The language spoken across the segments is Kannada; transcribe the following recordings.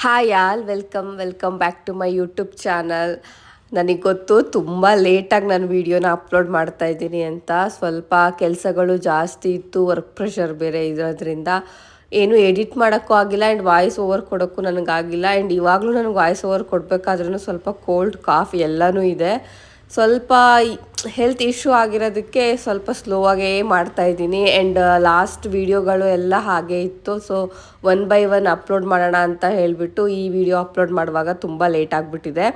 Hi all welcome back to my YouTube channel. ನನಗೆ ಗೊತ್ತು ತುಂಬ ಲೇಟಾಗಿ ನಾನು ವೀಡಿಯೋನ ಅಪ್ಲೋಡ್ ಮಾಡ್ತಾ ಇದ್ದೀನಿ ಅಂತ. ಸ್ವಲ್ಪ ಕೆಲಸಗಳು ಜಾಸ್ತಿ ಇತ್ತು, ವರ್ಕ್ ಪ್ರೆಷರ್ ಬೇರೆ ಇರೋದ್ರಿಂದ ಏನು ಎಡಿಟ್ ಮಾಡೋಕ್ಕೂ ಆಗಿಲ್ಲ ಆ್ಯಂಡ್ ವಾಯ್ಸ್ ಓವರ್ ಕೊಡೋಕ್ಕೂ ನನಗಾಗಿಲ್ಲ. ಆ್ಯಂಡ್ ಇವಾಗಲೂ ನನಗೆ ವಾಯ್ಸ್ ಓವರ್ ಕೊಡಬೇಕಾದ್ರೂ ಸ್ವಲ್ಪ ಕೋಲ್ಡ್ ಕಾಫ್ ಎಲ್ಲನೂ ಇದೆ. ಸ್ವಲ್ಪ ಹೆಲ್ತ್ ಇಶ್ಯೂ ಆಗಿರೋದಕ್ಕೆ ಸ್ವಲ್ಪ ಸ್ಲೋ ಆಗೇ ಮಾಡ್ತಾಯಿದ್ದೀನಿ. ಆ್ಯಂಡ್ ಲಾಸ್ಟ್ ವೀಡಿಯೋಗಳು ಎಲ್ಲ ಹಾಗೆ ಇತ್ತು. So one by one upload ಮಾಡೋಣ ಅಂತ ಹೇಳಿಬಿಟ್ಟು ಈ ವಿಡಿಯೋ ಅಪ್ಲೋಡ್ ಮಾಡುವಾಗ ತುಂಬ ಲೇಟ್ ಆಗಿಬಿಟ್ಟಿದೆ.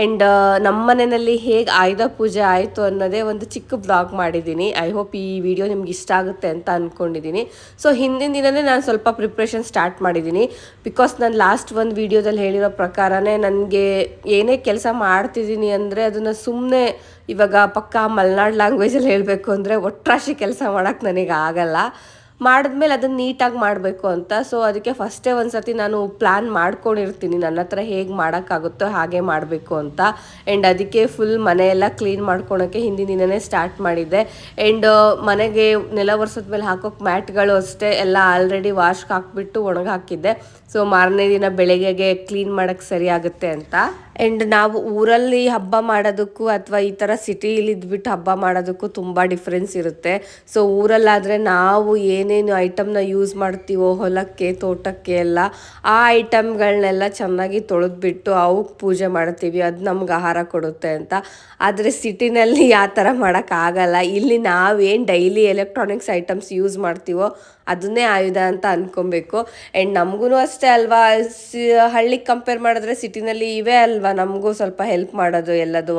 ಆ್ಯಂಡ್ ನಮ್ಮ ಮನೆಯಲ್ಲಿ ಹೇಗೆ ಆಯುಧ ಪೂಜೆ ಆಯಿತು ಅನ್ನೋದೇ ಒಂದು ಚಿಕ್ಕ ಬ್ಲಾಗ್ ಮಾಡಿದ್ದೀನಿ. ಐ ಹೋಪ್ ಈ ವಿಡಿಯೋ ನಿಮ್ಗೆ ಇಷ್ಟ ಆಗುತ್ತೆ ಅಂತ ಅಂದ್ಕೊಂಡಿದ್ದೀನಿ. ಸೊ ಹಿಂದಿನ ದಿನವೇ ನಾನು ಸ್ವಲ್ಪ ಪ್ರಿಪ್ರೇಷನ್ ಸ್ಟಾರ್ಟ್ ಮಾಡಿದ್ದೀನಿ. ಬಿಕಾಸ್ ನಾನು ಲಾಸ್ಟ್ ಒಂದು ವೀಡಿಯೋದಲ್ಲಿ ಹೇಳಿರೋ ಪ್ರಕಾರನೇ ನನಗೆ ಏನೇ ಕೆಲಸ ಮಾಡ್ತಿದ್ದೀನಿ ಅಂದರೆ ಅದನ್ನು ಸುಮ್ಮನೆ ಇವಾಗ ಪಕ್ಕಾ ಮಲೆನಾಡು ಲ್ಯಾಂಗ್ವೇಜಲ್ಲಿ ಹೇಳಬೇಕು ಅಂದರೆ ಒಟ್ರಾಶಿ ಕೆಲಸ ಮಾಡೋಕ್ಕೆ ನನಗೆ ಆಗಲ್ಲ. ಮಾಡಿದ್ಮೇಲೆ ಅದನ್ನು ನೀಟಾಗಿ ಮಾಡಬೇಕು ಅಂತ. ಸೊ ಅದಕ್ಕೆ ಫಸ್ಟೇ ಒಂದು ಸರ್ತಿ ನಾನು ಪ್ಲ್ಯಾನ್ ಮಾಡ್ಕೊಂಡಿರ್ತೀನಿ ನನ್ನ ಹತ್ರ ಹೇಗೆ ಮಾಡೋಕ್ಕಾಗುತ್ತೋ ಹಾಗೆ ಮಾಡಬೇಕು ಅಂತ. ಆ್ಯಂಡ್ ಅದಕ್ಕೆ ಫುಲ್ ಮನೆಯೆಲ್ಲ ಕ್ಲೀನ್ ಮಾಡ್ಕೊಳೋಕ್ಕೆ ಹಿಂದಿನ ದಿನವೇ ಸ್ಟಾರ್ಟ್ ಮಾಡಿದ್ದೆ. ಆ್ಯಂಡ್ ಮನೆಗೆ ನೆಲ ಒರೆಸಿದ ಮೇಲೆ ಹಾಕೋಕ್ಕೆ ಮ್ಯಾಟ್ಗಳು ಅಷ್ಟೇ ಎಲ್ಲ ಆಲ್ರೆಡಿ ವಾಶ್ಗೆ ಹಾಕ್ಬಿಟ್ಟು ಒಣಗಿ ಹಾಕಿದ್ದೆ. ಸೊ ಮಾರನೇ ದಿನ ಬೆಳಗ್ಗೆಗೆ ಕ್ಲೀನ್ ಮಾಡೋಕ್ಕೆ ಸರಿ ಆಗುತ್ತೆ ಅಂತ. ಆ್ಯಂಡ್ ನಾವು ಊರಲ್ಲಿ ಹಬ್ಬ ಮಾಡೋದಕ್ಕೂ ಅಥವಾ ಈ ಥರ ಸಿಟಿಲಿ ಇದ್ಬಿಟ್ಟು ಹಬ್ಬ ಮಾಡೋದಕ್ಕೂ ತುಂಬ ಡಿಫ್ರೆನ್ಸ್ ಇರುತ್ತೆ. ಸೊ ಊರಲ್ಲಾದರೆ ನಾವು ಏನೇನು ಐಟಮ್ನ ಯೂಸ್ ಮಾಡ್ತೀವೋ ಹೊಲಕ್ಕೆ ತೋಟಕ್ಕೆ ಎಲ್ಲ ಆ ಐಟಮ್ಗಳನ್ನೆಲ್ಲ ಚೆನ್ನಾಗಿ ತೊಳೆದ್ಬಿಟ್ಟು ಅವಕ್ಕೆ ಪೂಜೆ ಮಾಡ್ತೀವಿ, ಅದು ನಮ್ಗೆ ಆಹಾರ ಕೊಡುತ್ತೆ ಅಂತ. ಆದರೆ ಸಿಟಿನಲ್ಲಿ ಆ ಥರ ಮಾಡೋಕ್ಕಾಗಲ್ಲ. ಇಲ್ಲಿ ನಾವೇನು ಡೈಲಿ ಎಲೆಕ್ಟ್ರಾನಿಕ್ಸ್ ಐಟಮ್ಸ್ ಯೂಸ್ ಮಾಡ್ತೀವೋ ಅದನ್ನೇ ಆಯುಧ ಅಂತ ಅಂದ್ಕೊಬೇಕು. ಆ್ಯಂಡ್ ನಮಗೂ ಅಷ್ಟೇ ಅಲ್ವಾ, ಹಳ್ಳಿಗೆ ಕಂಪೇರ್ ಮಾಡಿದ್ರೆ ಸಿಟಿನಲ್ಲಿ ಇವೇ ಅಲ್ವಾ ನಮಗೂ ಸ್ವಲ್ಪ ಹೆಲ್ಪ್ ಮಾಡೋದು ಎಲ್ಲದು.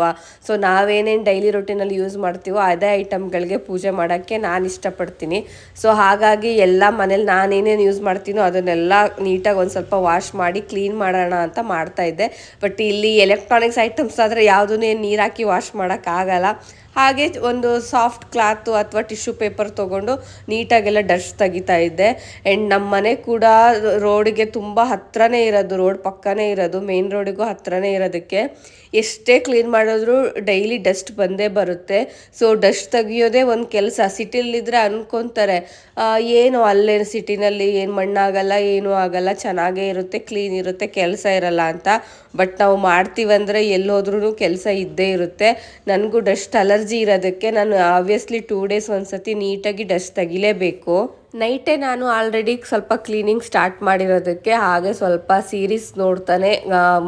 ಸೊ ನಾವೇನೇನು ಡೈಲಿ ರೊಟೀನಲ್ಲಿ ಯೂಸ್ ಮಾಡ್ತೀವೋ ಅದೇ ಐಟಮ್ಗಳಿಗೆ ಪೂಜೆ ಮಾಡೋಕ್ಕೆ ನಾನು ಇಷ್ಟಪಡ್ತೀನಿ. ಸೊ ಹಾಗಾಗಿ ಎಲ್ಲ ಮನೇಲಿ ನಾನೇನೇನು ಯೂಸ್ ಮಾಡ್ತೀನೋ ಅದನ್ನೆಲ್ಲ ನೀಟಾಗಿ ಒಂದು ಸ್ವಲ್ಪ ವಾಶ್ ಮಾಡಿ ಕ್ಲೀನ್ ಮಾಡೋಣ ಅಂತ ಮಾಡ್ತಾಯಿದ್ದೆ. ಬಟ್ ಇಲ್ಲಿ ಎಲೆಕ್ಟ್ರಾನಿಕ್ಸ್ ಐಟಮ್ಸ್ ಆದರೆ ಯಾವುದನ್ನೇ ನೀರು ಹಾಕಿ ವಾಶ್ ಮಾಡೋಕ್ಕಾಗಲ್ಲ. ಹಾಗೆ ಒಂದು ಸಾಫ್ಟ್ ಕ್ಲಾತು ಅಥವಾ ಟಿಶ್ಯೂ ಪೇಪರ್ ತೊಗೊಂಡು ನೀಟಾಗೆಲ್ಲ ಡಸ್ಟ್ ತೆಗಿತಾ ಇದ್ದೆ. ಆ್ಯಂಡ್ ನಮ್ಮ ಮನೆ ಕೂಡ ರೋಡಿಗೆ ತುಂಬ ಹತ್ರನೇ ಇರೋದು, ರೋಡ್ ಪಕ್ಕನೇ ಇರೋದು, ಮೇನ್ ರೋಡಿಗೂ ಹತ್ರನೇ ಇರೋದಕ್ಕೆ ಎಷ್ಟೇ ಕ್ಲೀನ್ ಮಾಡಿದ್ರೂ ಡೈಲಿ ಡಸ್ಟ್ ಬಂದೇ ಬರುತ್ತೆ. ಸೊ ಡಸ್ಟ್ ತೆಗಿಯೋದೇ ಒಂದು ಕೆಲಸ. ಸಿಟಿಲಿದ್ದರೆ ಅಂದ್ಕೊತಾರೆ ಏನು ಅಲ್ಲೇ ಸಿಟಿನಲ್ಲಿ ಏನು ಮಣ್ಣಾಗಲ್ಲ ಏನೂ ಆಗಲ್ಲ, ಚೆನ್ನಾಗೇ ಇರುತ್ತೆ, ಕ್ಲೀನ್ ಇರುತ್ತೆ, ಕೆಲಸ ಇರಲ್ಲ ಅಂತ. ಬಟ್ ನಾವು ಮಾಡ್ತೀವಂದರೆ ಎಲ್ಲೋದ್ರೂ ಕೆಲಸ ಇದ್ದೇ ಇರುತ್ತೆ. ನನಗೂ ಡಸ್ಟ್ ಅಲರ್ಜಿ ಇರೋದಕ್ಕೆ ನಾನು ಆಬ್ವಿಯಸ್ಲಿ 2 ಡೇಸ್ ಒಂದು ಸತಿ ನೀಟಾಗಿ ಡಸ್ಟ್ ತೆಗಿಲೇಬೇಕು. ನೈಟೇ ನಾನು ಆಲ್ರೆಡಿ ಸ್ವಲ್ಪ ಕ್ಲೀನಿಂಗ್ ಸ್ಟಾರ್ಟ್ ಮಾಡಿರೋದಕ್ಕೆ ಹಾಗೆ ಸ್ವಲ್ಪ ಸೀರೀಸ್ ನೋಡ್ತಾನೆ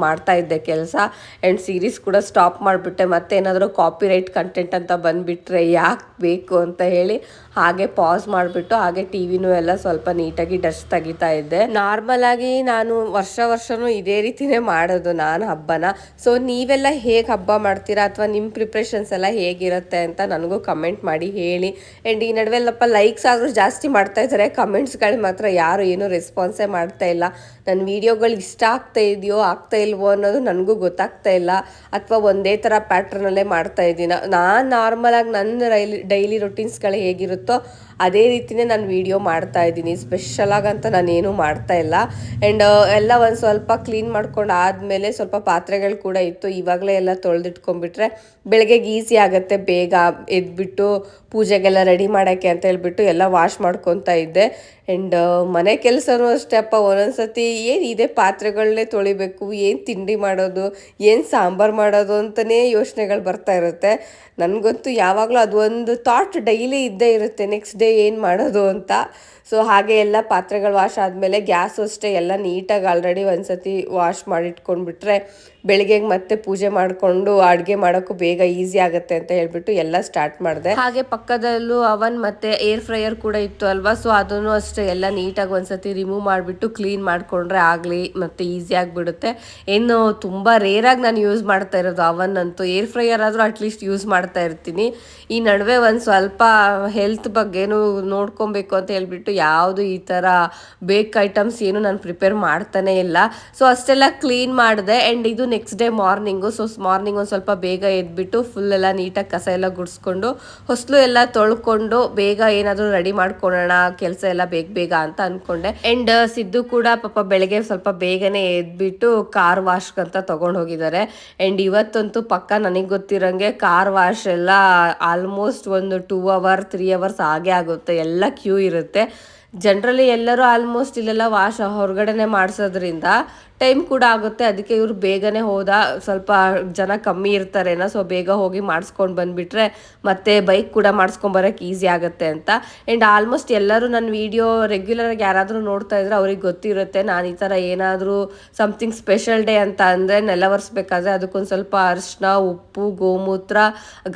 ಮಾಡ್ತಾ ಇದ್ದೆ ಕೆಲಸ. ಆ್ಯಂಡ್ ಸೀರೀಸ್ ಕೂಡ ಸ್ಟಾಪ್ ಮಾಡಿಬಿಟ್ಟೆ. ಮತ್ತೇನಾದರೂ ಕಾಪಿರೈಟ್ ಕಂಟೆಂಟ್ ಅಂತ ಬಂದುಬಿಟ್ರೆ ಯಾಕೆ ಬೇಕು ಅಂತ ಹೇಳಿ ಹಾಗೆ ಪಾಸ್ ಮಾಡಿಬಿಟ್ಟು ಹಾಗೆ ಟಿ ವಿನೂ ಎಲ್ಲ ಸ್ವಲ್ಪ ನೀಟಾಗಿ ಡಸ್ಟ್ ತೆಗಿತಾ ಇದ್ದೆ. ನಾರ್ಮಲಾಗಿ ನಾನು ವರ್ಷವೂ ಇದೇ ರೀತಿಯೇ ಮಾಡೋದು ನಾನು ಹಬ್ಬನ. ಸೊ ನೀವೆಲ್ಲ ಹೇಗೆ ಹಬ್ಬ ಮಾಡ್ತೀರಾ ಅಥವಾ ನಿಮ್ಮ ಪ್ರಿಪ್ರೇಷನ್ಸ್ ಎಲ್ಲ ಹೇಗಿರುತ್ತೆ ಅಂತ ನನಗೂ ಕಮೆಂಟ್ ಮಾಡಿ ಹೇಳಿ. ಆ್ಯಂಡ್ ಈ ನಡುವೆಲ್ಲಪ್ಪ ಲೈಕ್ಸ್ ಆದರೂ ಜಾಸ್ತಿ ಮಾಡ್ತಾ ಇದ್ದಾರೆ, ಕಮೆಂಟ್ಸ್ಗಳು ಮಾತ್ರ ಯಾರು ಏನೂ ರೆಸ್ಪಾನ್ಸೇ ಮಾಡ್ತಾ ಇಲ್ಲ. ನನ್ನ ವೀಡಿಯೋಗಳು ಇಷ್ಟ ಆಗ್ತಾ ಇದೆಯೋ ಆಗ್ತಾ ಇಲ್ವೋ ಅನ್ನೋದು ನನಗೂ ಗೊತ್ತಾಗ್ತಾ ಇಲ್ಲ, ಅಥವಾ ಒಂದೇ ಥರ ಪ್ಯಾಟ್ರನಲ್ಲೇ ಮಾಡ್ತಾ ಇದ್ದೀನಿ. ನಾನು ನಾರ್ಮಲಾಗಿ ನನ್ನ ಡೈಲಿ ರೊಟೀನ್ಸ್ಗಳು ಹೇಗಿರುತ್ತೋ ಅದೇ ರೀತಿಯೇ ನಾನು ವೀಡಿಯೋ ಮಾಡ್ತಾ ಇದ್ದೀನಿ. ಸ್ಪೆಷಲಾಗಂತ ನಾನೇನು ಮಾಡ್ತಾ ಇಲ್ಲ. ಆ್ಯಂಡ್ ಎಲ್ಲ ಒಂದು ಸ್ವಲ್ಪ ಕ್ಲೀನ್ ಮಾಡ್ಕೊಂಡು ಆದಮೇಲೆ ಸ್ವಲ್ಪ ಪಾತ್ರೆಗಳು ಕೂಡ ಇತ್ತು, ಇವಾಗಲೇ ಎಲ್ಲ ತೊಳೆದಿಟ್ಕೊಂಡ್ಬಿಟ್ರೆ ಬೆಳಗ್ಗೆಗೆ ಈಸಿ ಆಗುತ್ತೆ. ಬೇಗ ಎದ್ಬಿಟ್ಟು ಪೂಜೆಗೆಲ್ಲ ರೆಡಿ ಮಾಡೋಕ್ಕೆ ಅಂತ ಹೇಳ್ಬಿಟ್ಟು ಎಲ್ಲ ವಾಶ್ ಮಾಡ್ಕೊತಾ ಇದ್ದೆ. ಆ್ಯಂಡ್ ಮನೆ ಕೆಲಸನೂ ಅಷ್ಟೇ ಅಪ್ಪ, ಒಂದೊಂದು ಸತಿ ಏನು ಇದೇ ಪಾತ್ರೆಗಳನ್ನೇ ತೊಳಿಬೇಕು, ಏನು ತಿಂಡಿ ಮಾಡೋದು, ಏನು ಸಾಂಬಾರು ಮಾಡೋದು ಅಂತಲೇ ಯೋಚನೆಗಳು ಬರ್ತಾ ಇರುತ್ತೆ. ನನಗಂತೂ ಯಾವಾಗಲೂ ಅದು ಒಂದು ಥಾಟ್ ಡೈಲಿ ಇದ್ದೇ ಇರುತ್ತೆ, ನೆಕ್ಸ್ಟ್ ಡೇ ಏನು ಮಾಡೋದು ಅಂತ. ಸೊ ಹಾಗೆ ಎಲ್ಲ ಪಾತ್ರೆಗಳು ವಾಶ್ ಆದಮೇಲೆ ಗ್ಯಾಸು ಅಷ್ಟೇ ಎಲ್ಲ ನೀಟಾಗಿ ಆಲ್ರೆಡಿ ಒಂದು ಸತಿ ವಾಶ್ ಮಾಡಿಟ್ಕೊಂಡ್ಬಿಟ್ರೆ ಬೆಳಗ್ಗೆಗೆ ಮತ್ತೆ ಪೂಜೆ ಮಾಡಿಕೊಂಡು ಅಡುಗೆ ಮಾಡೋಕ್ಕೂ ಬೇಗ ಈಸಿ ಆಗುತ್ತೆ ಅಂತ ಹೇಳ್ಬಿಟ್ಟು ಎಲ್ಲ ಸ್ಟಾರ್ಟ್ ಮಾಡಿದೆ. ಹಾಗೆ ಪಕ್ಕದಲ್ಲೂ ಅವನ್ ಮತ್ತು ಏರ್ ಫ್ರೈಯರ್ ಕೂಡ ಇತ್ತು ಅಲ್ವಾ. ಸೊ ಅದನ್ನು ಅಷ್ಟೇ ಎಲ್ಲ ನೀಟಾಗಿ ಒಂದು ಸತಿ ರಿಮೂವ್ ಮಾಡಿಬಿಟ್ಟು ಕ್ಲೀನ್ ಮಾಡಿಕೊಂಡ್ರೆ ಆಗಲಿ ಮತ್ತು ಈಸಿ ಆಗಿಬಿಡುತ್ತೆ. ಏನು ತುಂಬ ರೇರಾಗಿ ನಾನು ಯೂಸ್ ಮಾಡ್ತಾ ಇರೋದು ಅವನ್ ಅಂತೂ. ಏರ್ ಫ್ರೈಯರ್ ಆದರೂ ಅಟ್ಲೀಸ್ಟ್ ಯೂಸ್ ಮಾಡ್ತಾ ಇರ್ತೀನಿ. ಈ ನಡುವೆ ಒಂದು ಸ್ವಲ್ಪ ಹೆಲ್ತ್ ಬಗ್ಗೆನೂ ನೋಡ್ಕೊಬೇಕು ಅಂತ ಹೇಳ್ಬಿಟ್ಟು ಯಾವುದು ಈ ಥರ ಬೇಕ್ ಐಟಮ್ಸ್ ಏನು ನಾನು ಪ್ರಿಪೇರ್ ಮಾಡ್ತಾನೆ ಇಲ್ಲ. ಸೊ ಅಷ್ಟೆಲ್ಲ ಕ್ಲೀನ್ ಮಾಡಿದೆ. ಆ್ಯಂಡ್ ಇದು next day morning. So morning ಒಂದು ಸ್ವಲ್ಪ ಬೇಗ ಎದ್ಬಿಟ್ಟು ಫುಲ್ ಎಲ್ಲ ನೀಟಾಗಿ ಕಸ ಎಲ್ಲ ಗುಡಿಸ್ಕೊಂಡು ಹೊಸಲು ಎಲ್ಲ ತೊಳ್ಕೊಂಡು ಬೇಗ ಏನಾದರೂ ರೆಡಿ ಮಾಡ್ಕೊಳ್ಳೋಣ ಕೆಲಸ ಎಲ್ಲ ಬೇಗ ಅಂತ ಅಂದ್ಕೊಂಡೆ. ಆ್ಯಂಡ್ ಸಿದ್ದು ಕೂಡ ಪಾಪ ಬೆಳಗ್ಗೆ ಸ್ವಲ್ಪ ಬೇಗನೆ ಎದ್ಬಿಟ್ಟು ಕಾರ್ ವಾಶ್ಗಂತ ತೊಗೊಂಡು ಹೋಗಿದ್ದಾರೆ. ಆ್ಯಂಡ್ ಇವತ್ತಂತೂ ಪಕ್ಕ ನನಗೆ ಗೊತ್ತಿರೋಂಗೆ ಕಾರ್ ವಾಶ್ ಎಲ್ಲ ಆಲ್ಮೋಸ್ಟ್ ಒಂದು 2 ಅವರ್ 3 ಅವರ್ಸ್ ಆಗೇ ಆಗುತ್ತೆ, ಎಲ್ಲ ಕ್ಯೂ ಇರುತ್ತೆ. ಜನರಲಿ ಎಲ್ಲರೂ ಆಲ್ಮೋಸ್ಟ್ ಇಲ್ಲೆಲ್ಲ ವಾಶ್ ಹೊರಗಡೆನೆ ಮಾಡಿಸೋದ್ರಿಂದ ಟೈಮ್ ಕೂಡ ಆಗುತ್ತೆ. ಅದಕ್ಕೆ ಇವ್ರು ಬೇಗನೆ ಹೋದ, ಸ್ವಲ್ಪ ಜನ ಕಮ್ಮಿ ಇರ್ತಾರೇನೋ, ಸೊ ಬೇಗ ಹೋಗಿ ಮಾಡಿಸ್ಕೊಂಡು ಬಂದುಬಿಟ್ರೆ ಮತ್ತೆ ಬೈಕ್ ಕೂಡ ಮಾಡಿಸ್ಕೊಂಬರೋಕ್ಕೆ ಈಸಿ ಆಗುತ್ತೆ ಅಂತ. ಆ್ಯಂಡ್ ಆಲ್ಮೋಸ್ಟ್ ಎಲ್ಲರೂ ನನ್ನ ವೀಡಿಯೋ ರೆಗ್ಯುಲರಾಗಿ ಯಾರಾದರೂ ನೋಡ್ತಾ ಇದ್ರೆ ಅವ್ರಿಗೆ ಗೊತ್ತಿರುತ್ತೆ, ನಾನು ಈ ಥರ ಏನಾದರೂ ಸಮಥಿಂಗ್ ಸ್ಪೆಷಲ್ ಡೇ ಅಂತ ಅಂದರೆ ನೆಲ ಒರೆಸ್ಬೇಕಾದ್ರೆ ಅದಕ್ಕೊಂದು ಸ್ವಲ್ಪ ಅರಿಶಿನ, ಉಪ್ಪು, ಗೋಮೂತ್ರ,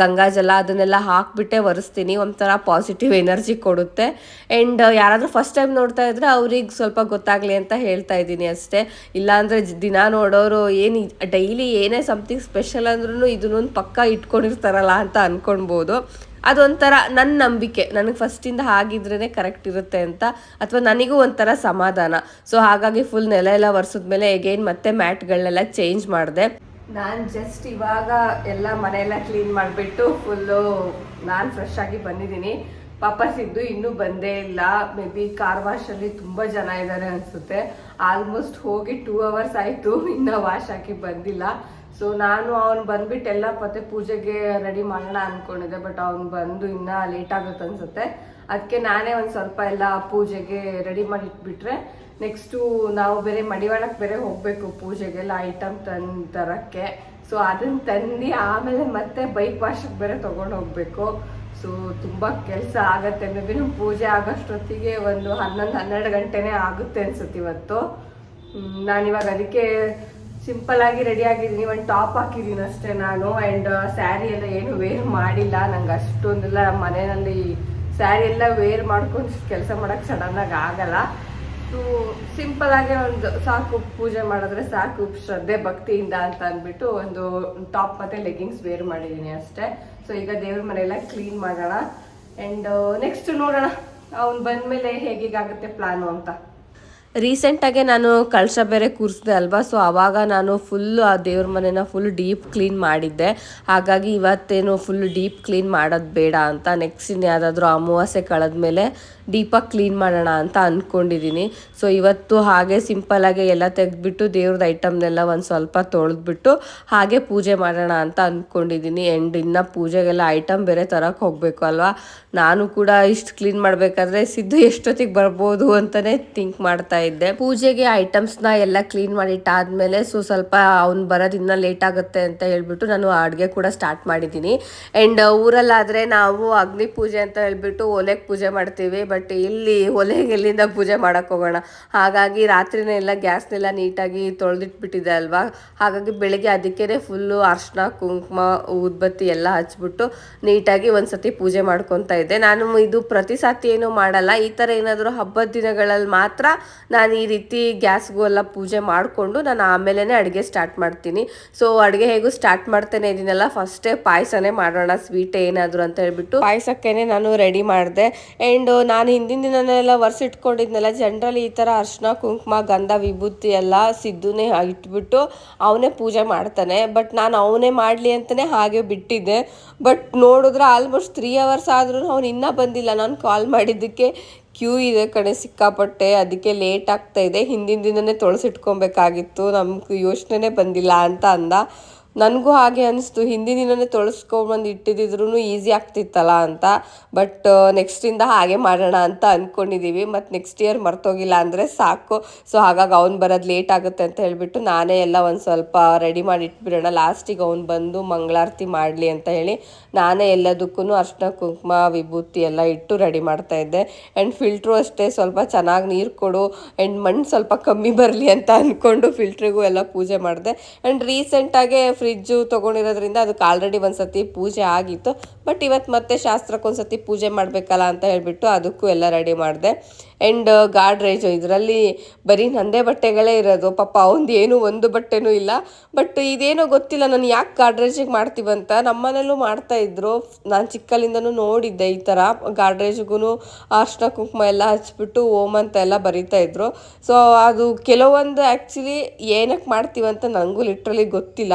ಗಂಗಾಜಲ ಅದನ್ನೆಲ್ಲ ಹಾಕಿಬಿಟ್ಟೆ ಒರೆಸ್ತೀನಿ. ಒಂಥರ ಪಾಸಿಟಿವ್ ಎನರ್ಜಿ ಕೊಡುತ್ತೆ. ಆ್ಯಂಡ್ ಯಾರಾದರೂ ಫಸ್ಟ್ ಟೈಮ್ ನೋಡ್ತಾ ಇದ್ರೆ ಅವ್ರಿಗೆ ಸ್ವಲ್ಪ ಗೊತ್ತಾಗಲಿ ಅಂತ ಹೇಳ್ತಾ ಇದ್ದೀನಿ ಅಷ್ಟೇ. ಇಲ್ಲಾಂದರೆ ದಿನ ನೋಡೋರು ಏನು ಡೈಲಿ ಏನೇ ಸಮಥಿಂಗ್ ಸ್ಪೆಷಲ್ ಅಂದ್ರೂ ಇದನ್ನೊಂದು ಪಕ್ಕ ಇಟ್ಕೊಂಡಿರ್ತಾರಲ್ಲ ಅಂತ ಅಂದ್ಕೊಳ್ಬೋದು. ಅದೊಂಥರ ನನ್ನ ನಂಬಿಕೆ, ನನಗೆ ಫಸ್ಟಿಂದ ಆಗಿದ್ರೇ ಕರೆಕ್ಟ್ ಇರುತ್ತೆ ಅಂತ, ಅಥವಾ ನನಗೂ ಒಂಥರ ಸಮಾಧಾನ. ಸೊ ಹಾಗಾಗಿ ಫುಲ್ ನೆಲ ಎಲ್ಲ ಒರೆಸಿದ್ಮೇಲೆ ಎಗೈನ್ ಮತ್ತೆ ಮ್ಯಾಟ್ಗಳನ್ನೆಲ್ಲ ಚೇಂಜ್ ಮಾಡಿದೆ. ನಾನು ಜಸ್ಟ್ ಇವಾಗ ಎಲ್ಲ ಮನೆಯೆಲ್ಲ ಕ್ಲೀನ್ ಮಾಡಿಬಿಟ್ಟು ಫುಲ್ಲು ನಾನು ಫ್ರೆಶ್ ಆಗಿ ಬಂದಿದ್ದೀನಿ. ಪಾಪ ಸಿದ್ದು ಇನ್ನೂ ಬಂದೇ ಇಲ್ಲ. ಮೇ ಬಿ ಕಾರ್ ವಾಶಲ್ಲಿ ತುಂಬ ಜನ ಇದ್ದಾರೆ ಅನಿಸುತ್ತೆ. ಆಲ್ಮೋಸ್ಟ್ ಹೋಗಿ 2 hours ಆಯಿತು, ಇನ್ನೂ ವಾಶ್ ಹಾಕಿ ಬಂದಿಲ್ಲ. ಸೊ ನಾನು ಅವ್ನು ಬಂದ್ಬಿಟ್ಟು ಎಲ್ಲ ಮತ್ತೆ ಪೂಜೆಗೆ ರೆಡಿ ಮಾಡೋಣ ಅಂದ್ಕೊಂಡಿದ್ದೆ, ಬಟ್ ಅವ್ನು ಬಂದು ಇನ್ನೂ ಲೇಟ್ ಆಗುತ್ತೆ ಅನಿಸುತ್ತೆ. ಅದಕ್ಕೆ ನಾನೇ ಒಂದು ಸ್ವಲ್ಪ ಎಲ್ಲ ಪೂಜೆಗೆ ರೆಡಿ ಮಾಡಿ ಇಟ್ಬಿಟ್ರೆ ನೆಕ್ಸ್ಟು ನಾವು ಬೇರೆ ಮಡಿವಾಳಕ್ಕೆ ಬೇರೆ ಹೋಗಬೇಕು, ಪೂಜೆಗೆಲ್ಲ ಐಟಮ್ ತರೋಕ್ಕೆ. ಸೊ ಅದನ್ನು ತಂದು ಆಮೇಲೆ ಮತ್ತೆ ಬೈಕ್ ವಾಶಕ್ಕೆ ಬೇರೆ ತೊಗೊಂಡು ಹೋಗಬೇಕು. ಸೊ ತುಂಬ ಕೆಲಸ ಆಗುತ್ತೆ. ಮೇ ಬಿ ನಮ್ಮ ಪೂಜೆ ಆಗೋಷ್ಟೊತ್ತಿಗೆ ಒಂದು 11-12 ಗಂಟೆನೇ ಆಗುತ್ತೆ ಅನ್ಸುತ್ತೆ ಇವತ್ತು. ನಾನಿವಾಗ ಅದಕ್ಕೆ ಸಿಂಪಲ್ಲಾಗಿ ರೆಡಿ ಆಗಿದ್ದೀನಿ. ಒಂದು ಟಾಪ್ ಹಾಕಿದ್ದೀನಿ ಅಷ್ಟೇ ನಾನು. ಆ್ಯಂಡ್ ಸ್ಯಾರಿ ಎಲ್ಲ ಏನು ವೇರ್ ಮಾಡಿಲ್ಲ, ನಂಗೆ ಅಷ್ಟೊಂದೆಲ್ಲ ಮನೆಯಲ್ಲಿ ಸ್ಯಾರಿ ಎಲ್ಲ ವೇರ್ ಮಾಡ್ಕೊಂಡು ಕೆಲಸ ಮಾಡೋಕ್ಕೆ ಸಡನ್ನಾಗಿ ಆಗಲ್ಲ. ಸೊ ಸಿಂಪಲ್ಲಾಗೆ ಒಂದು ಸಾಕು, ಪೂಜೆ ಮಾಡಿದ್ರೆ ಸಾಕು ಶ್ರದ್ಧೆ ಭಕ್ತಿಯಿಂದ ಅಂತ ಅಂದ್ಬಿಟ್ಟು ಒಂದು ಟಾಪ್ ಮತ್ತು ಲೆಗ್ಗಿಂಗ್ಸ್ ವೇರ್ ಮಾಡಿದ್ದೀನಿ ಅಷ್ಟೇ. ಸೊ ಈಗ ದೇವ್ರ ಮನೆಯೆಲ್ಲ ಕ್ಲೀನ್ ಮಾಡೋಣ. ಆ್ಯಂಡ್ ನೆಕ್ಸ್ಟ್ ನೋಡೋಣ ಅವ್ನು ಬಂದಮೇಲೆ ಹೇಗಾಗುತ್ತೆ ಪ್ಲಾನು ಅಂತ. ರೀಸೆಂಟಾಗೆ ನಾನು ಕಳಶ ಬೇರೆ ಕೂರಿಸಿದೆ ಅಲ್ವಾ, ಸೊ ಆವಾಗ ನಾನು ಫುಲ್ಲು ಆ ದೇವ್ರ ಮನೆನ ಫುಲ್ ಡೀಪ್ ಕ್ಲೀನ್ ಮಾಡಿದ್ದೆ. ಹಾಗಾಗಿ ಇವತ್ತೇನು ಫುಲ್ ಡೀಪ್ ಕ್ಲೀನ್ ಮಾಡೋದು ಬೇಡ ಅಂತ, ನೆಕ್ಸ್ಟ್ ಇನ್ನು ಯಾವುದಾದ್ರೂ ಅಮಾವಾಸ್ಯೆ ಕಳೆದ್ಮೇಲೆ ಡೀಪಾಗಿ ಕ್ಲೀನ್ ಮಾಡೋಣ ಅಂತ ಅಂದ್ಕೊಂಡಿದ್ದೀನಿ. ಸೊ ಇವತ್ತು ಹಾಗೆ ಸಿಂಪಲ್ಲಾಗಿ ಎಲ್ಲ ತೆಗೆದ್ಬಿಟ್ಟು ದೇವ್ರದ್ದು ಐಟಮ್ನೆಲ್ಲ ಒಂದು ಸ್ವಲ್ಪ ತೊಳೆದ್ಬಿಟ್ಟು ಹಾಗೆ ಪೂಜೆ ಮಾಡೋಣ ಅಂತ ಅಂದ್ಕೊಂಡಿದ್ದೀನಿ. ಆ್ಯಂಡ್ ಇನ್ನು ಪೂಜೆಗೆಲ್ಲ ಐಟಮ್ ಬೇರೆ ತರೋಕ್ಕೆ ಹೋಗಬೇಕು ಅಲ್ವಾ. ನಾನು ಕೂಡ ಇಷ್ಟು ಕ್ಲೀನ್ ಮಾಡಬೇಕಾದ್ರೆ ಸಿದ್ದು ಎಷ್ಟೊತ್ತಿಗೆ ಬರ್ಬೋದು ಅಂತಲೇ ಥಿಂಕ್ ಮಾಡ್ತಾ ಇದ್ದೆ. ಪೂಜೆಗೆ ಐಟಮ್ಸ್ನ ಎಲ್ಲ ಕ್ಲೀನ್ ಮಾಡಿಟ್ಟಾದ್ಮೇಲೆ ಸೊ ಸ್ವಲ್ಪ ಅವ್ನು ಬರೋದಿನ್ನ ಲೇಟ್ ಆಗುತ್ತೆ ಅಂತ ಹೇಳ್ಬಿಟ್ಟು ನಾನು ಅಡುಗೆ ಕೂಡ ಸ್ಟಾರ್ಟ್ ಮಾಡಿದ್ದೀನಿ. ಆ್ಯಂಡ್ ಊರಲ್ಲಾದರೆ ನಾವು ಅಗ್ನಿ ಪೂಜೆ ಅಂತ ಹೇಳ್ಬಿಟ್ಟು ಒಲೆಗೆ ಪೂಜೆ ಮಾಡ್ತೀವಿ, ಬಟ್ ಇಲ್ಲಿ ಒಲೆಗೆ ಎಲ್ಲಿಂದ ಪೂಜೆ ಮಾಡೋಕ್ಕೆ ಹೋಗೋಣ. ಹಾಗಾಗಿ ರಾತ್ರಿನೇ ಎಲ್ಲ ಗ್ಯಾಸ್ನೆಲ್ಲ ನೀಟಾಗಿ ತೊಳೆದಿಟ್ಬಿಟ್ಟಿದೆ ಅಲ್ವಾ. ಹಾಗಾಗಿ ಬೆಳಗ್ಗೆ ಅದಕ್ಕೇ ಫುಲ್ಲು ಅರ್ಶಿನ, ಕುಂಕುಮ, ಊದ್ಬತ್ತಿ ಎಲ್ಲ ಹಚ್ಬಿಟ್ಟು ನೀಟಾಗಿ ಒಂದು ಸತಿ ಪೂಜೆ ಮಾಡ್ಕೊತಾ ಇದ್ದೆ. ನಾನು ಇದು ಪ್ರತಿ ಸತಿ ಏನೂ ಮಾಡಲ್ಲ, ಈ ಥರ ಏನಾದರೂ ಹಬ್ಬದ ದಿನಗಳಲ್ಲಿ ಮಾತ್ರ ನಾನು ಈ ರೀತಿ ಗ್ಯಾಸ್ಗೂ ಎಲ್ಲ ಪೂಜೆ ಮಾಡಿಕೊಂಡು ನಾನು ಆಮೇಲೆ ಅಡುಗೆ ಸ್ಟಾರ್ಟ್ ಮಾಡ್ತೀನಿ. ಸೊ ಅಡುಗೆ ಹೇಗೂ ಸ್ಟಾರ್ಟ್ ಮಾಡ್ತೇನೆ ಇದನ್ನೆಲ್ಲ ಫಸ್ಟೇ ಪಾಯಸನೇ ಮಾಡೋಣ, ಸ್ವೀಟ್ ಏನಾದರೂ ಅಂತ ಹೇಳ್ಬಿಟ್ಟು ಪಾಯಸಕ್ಕೇ ನಾನು ರೆಡಿ ಮಾಡಿದೆ. ಆ್ಯಂಡ್ ನಾನು ಹಿಂದಿನ ದಿನನೆಲ್ಲ ಒರೆಸಿಟ್ಕೊಂಡಿದ್ನೆಲ್ಲ ಜನರಲಿ ಈ ಥರ ಅರ್ಶಿನ, ಕುಂಕುಮ, ಗಂಧ, ವಿಭೂತಿ ಎಲ್ಲ ಸಿದ್ದುನೇ ಇಟ್ಬಿಟ್ಟು ಅವನೇ ಪೂಜೆ ಮಾಡ್ತಾನೆ. ಬಟ್ ನಾನು ಅವನೇ ಮಾಡಲಿ ಅಂತಲೇ ಹಾಗೆ ಬಿಟ್ಟಿದ್ದೆ. ಬಟ್ ನೋಡಿದ್ರೆ ಆಲ್ಮೋಸ್ಟ್ 3 hours ಆದ್ರೂ ಅವನು ಇನ್ನೂ ಬಂದಿಲ್ಲ. ನಾನು ಕಾಲ್ ಮಾಡಿದ್ದಕ್ಕೆ ಕ್ಯೂ ಇದೆ ಕಡೆ ಸಿಕ್ಕಾಪಟ್ಟೆ, ಅದಕ್ಕೆ ಲೇಟ್ ಆಗ್ತಾ ಇದೆ, ಹಿಂದಿನ ದಿನನೇ ತೊಳೆಸಿಟ್ಕೊಬೇಕಾಗಿತ್ತು, ನಮ್ಗೆ ಯೋಚನೆ ಬಂದಿಲ್ಲ ಅಂತ ಅಂದ. ನನಗೂ ಹಾಗೆ ಅನಿಸ್ತು, ಹಿಂದಿನ ದಿನನೇ ತೊಳೆಸ್ಕೊಂಡ್ಬಂದು ಇಟ್ಟಿದ್ರು ಈಸಿ ಆಗ್ತಿತ್ತಲ್ಲ ಅಂತ. ಬಟ್ ನೆಕ್ಸ್ಟಿಂದ ಹಾಗೆ ಮಾಡೋಣ ಅಂತ ಅಂದ್ಕೊಂಡಿದ್ದೀವಿ. ಮತ್ತು ನೆಕ್ಸ್ಟ್ ಇಯರ್ ಮರ್ತೋಗಿಲ್ಲ ಅಂದರೆ ಸಾಕು. ಸೊ ಹಾಗಾಗಿ ಅವ್ನು ಬರೋದು ಲೇಟ್ ಆಗುತ್ತೆ ಅಂತ ಹೇಳಿಬಿಟ್ಟು ನಾನೇ ಎಲ್ಲ ಒಂದು ಸ್ವಲ್ಪ ರೆಡಿ ಮಾಡಿ ಇಟ್ಬಿಡೋಣ, ಲಾಸ್ಟಿಗೆ ಅವ್ನು ಬಂದು ಮಂಗಳಾರತಿ ಮಾಡಲಿ ಅಂತ ಹೇಳಿ ನಾನೇ ಎಲ್ಲದಕ್ಕೂ ಅರ್ಶಿನ, ಕುಂಕುಮ, ವಿಭೂತಿ ಎಲ್ಲ ಇಟ್ಟು ರೆಡಿ ಮಾಡ್ತಾಯಿದ್ದೆ. ಆ್ಯಂಡ್ ಫಿಲ್ಟ್ರು ಅಷ್ಟೇ ಸ್ವಲ್ಪ ಚೆನ್ನಾಗಿ ನೀರು ಕೊಡು ಆ್ಯಂಡ್ ಮಣ್ಣು ಸ್ವಲ್ಪ ಕಮ್ಮಿ ಬರಲಿ ಅಂತ ಅಂದ್ಕೊಂಡು ಫಿಲ್ಟ್ರಿಗೂ ಎಲ್ಲ ಪೂಜೆ ಮಾಡಿದೆ. ಆ್ಯಂಡ್ ರೀಸೆಂಟಾಗೆ ಫ್ರಿಜ್ಜು ತೊಗೊಂಡಿರೋದ್ರಿಂದ ಅದಕ್ಕೆ ಆಲ್ರೆಡಿ ಒಂದು ಸತಿ ಪೂಜೆ ಆಗಿತ್ತು. ಬಟ್ ಇವತ್ತು ಮತ್ತೆ ಶಾಸ್ತ್ರಕ್ಕೊಂದು ಸತಿ ಪೂಜೆ ಮಾಡಬೇಕಲ್ಲ ಅಂತ ಹೇಳಿಬಿಟ್ಟು ಅದಕ್ಕೂ ಎಲ್ಲ ರೆಡಿ ಮಾಡಿದೆ. ಆ್ಯಂಡ್ ಗಾಡ್ರೇಜು ಇದರಲ್ಲಿ ಬರೀ ನಂದೇ ಬಟ್ಟೆಗಳೇ ಇರೋದು, ಪಾಪ ಅವನದು ಏನೂ ಒಂದು ಬಟ್ಟೆನೂ ಇಲ್ಲ. ಬಟ್ ಇದೇನೋ ಗೊತ್ತಿಲ್ಲ ನಾನು ಯಾಕೆ ಗಾಡ್ರೇಜಿಗೆ ಮಾಡ್ತೀವಂತ, ನಮ್ಮನೇಲೂ ಮಾಡ್ತಾಯಿದ್ರು, ನಾನು ಚಿಕ್ಕಲ್ಲಿಂದನೂ ನೋಡಿದ್ದೆ ಈ ಥರ ಗಾಡ್ರೇಜ್ಗೂ ಅರ್ಶಿನ ಕುಂಕುಮ ಎಲ್ಲ ಹಚ್ಬಿಟ್ಟು ಓಮ್ ಅಂತ ಎಲ್ಲ ಬರಿತಾಯಿದ್ರು. ಸೊ ಅದು ಕೆಲವೊಂದು ಆ್ಯಕ್ಚುಲಿ ಏನಕ್ಕೆ ಮಾಡ್ತೀವಂತ ನನಗೂ ಲಿಟ್ರಲಿ ಗೊತ್ತಿಲ್ಲ.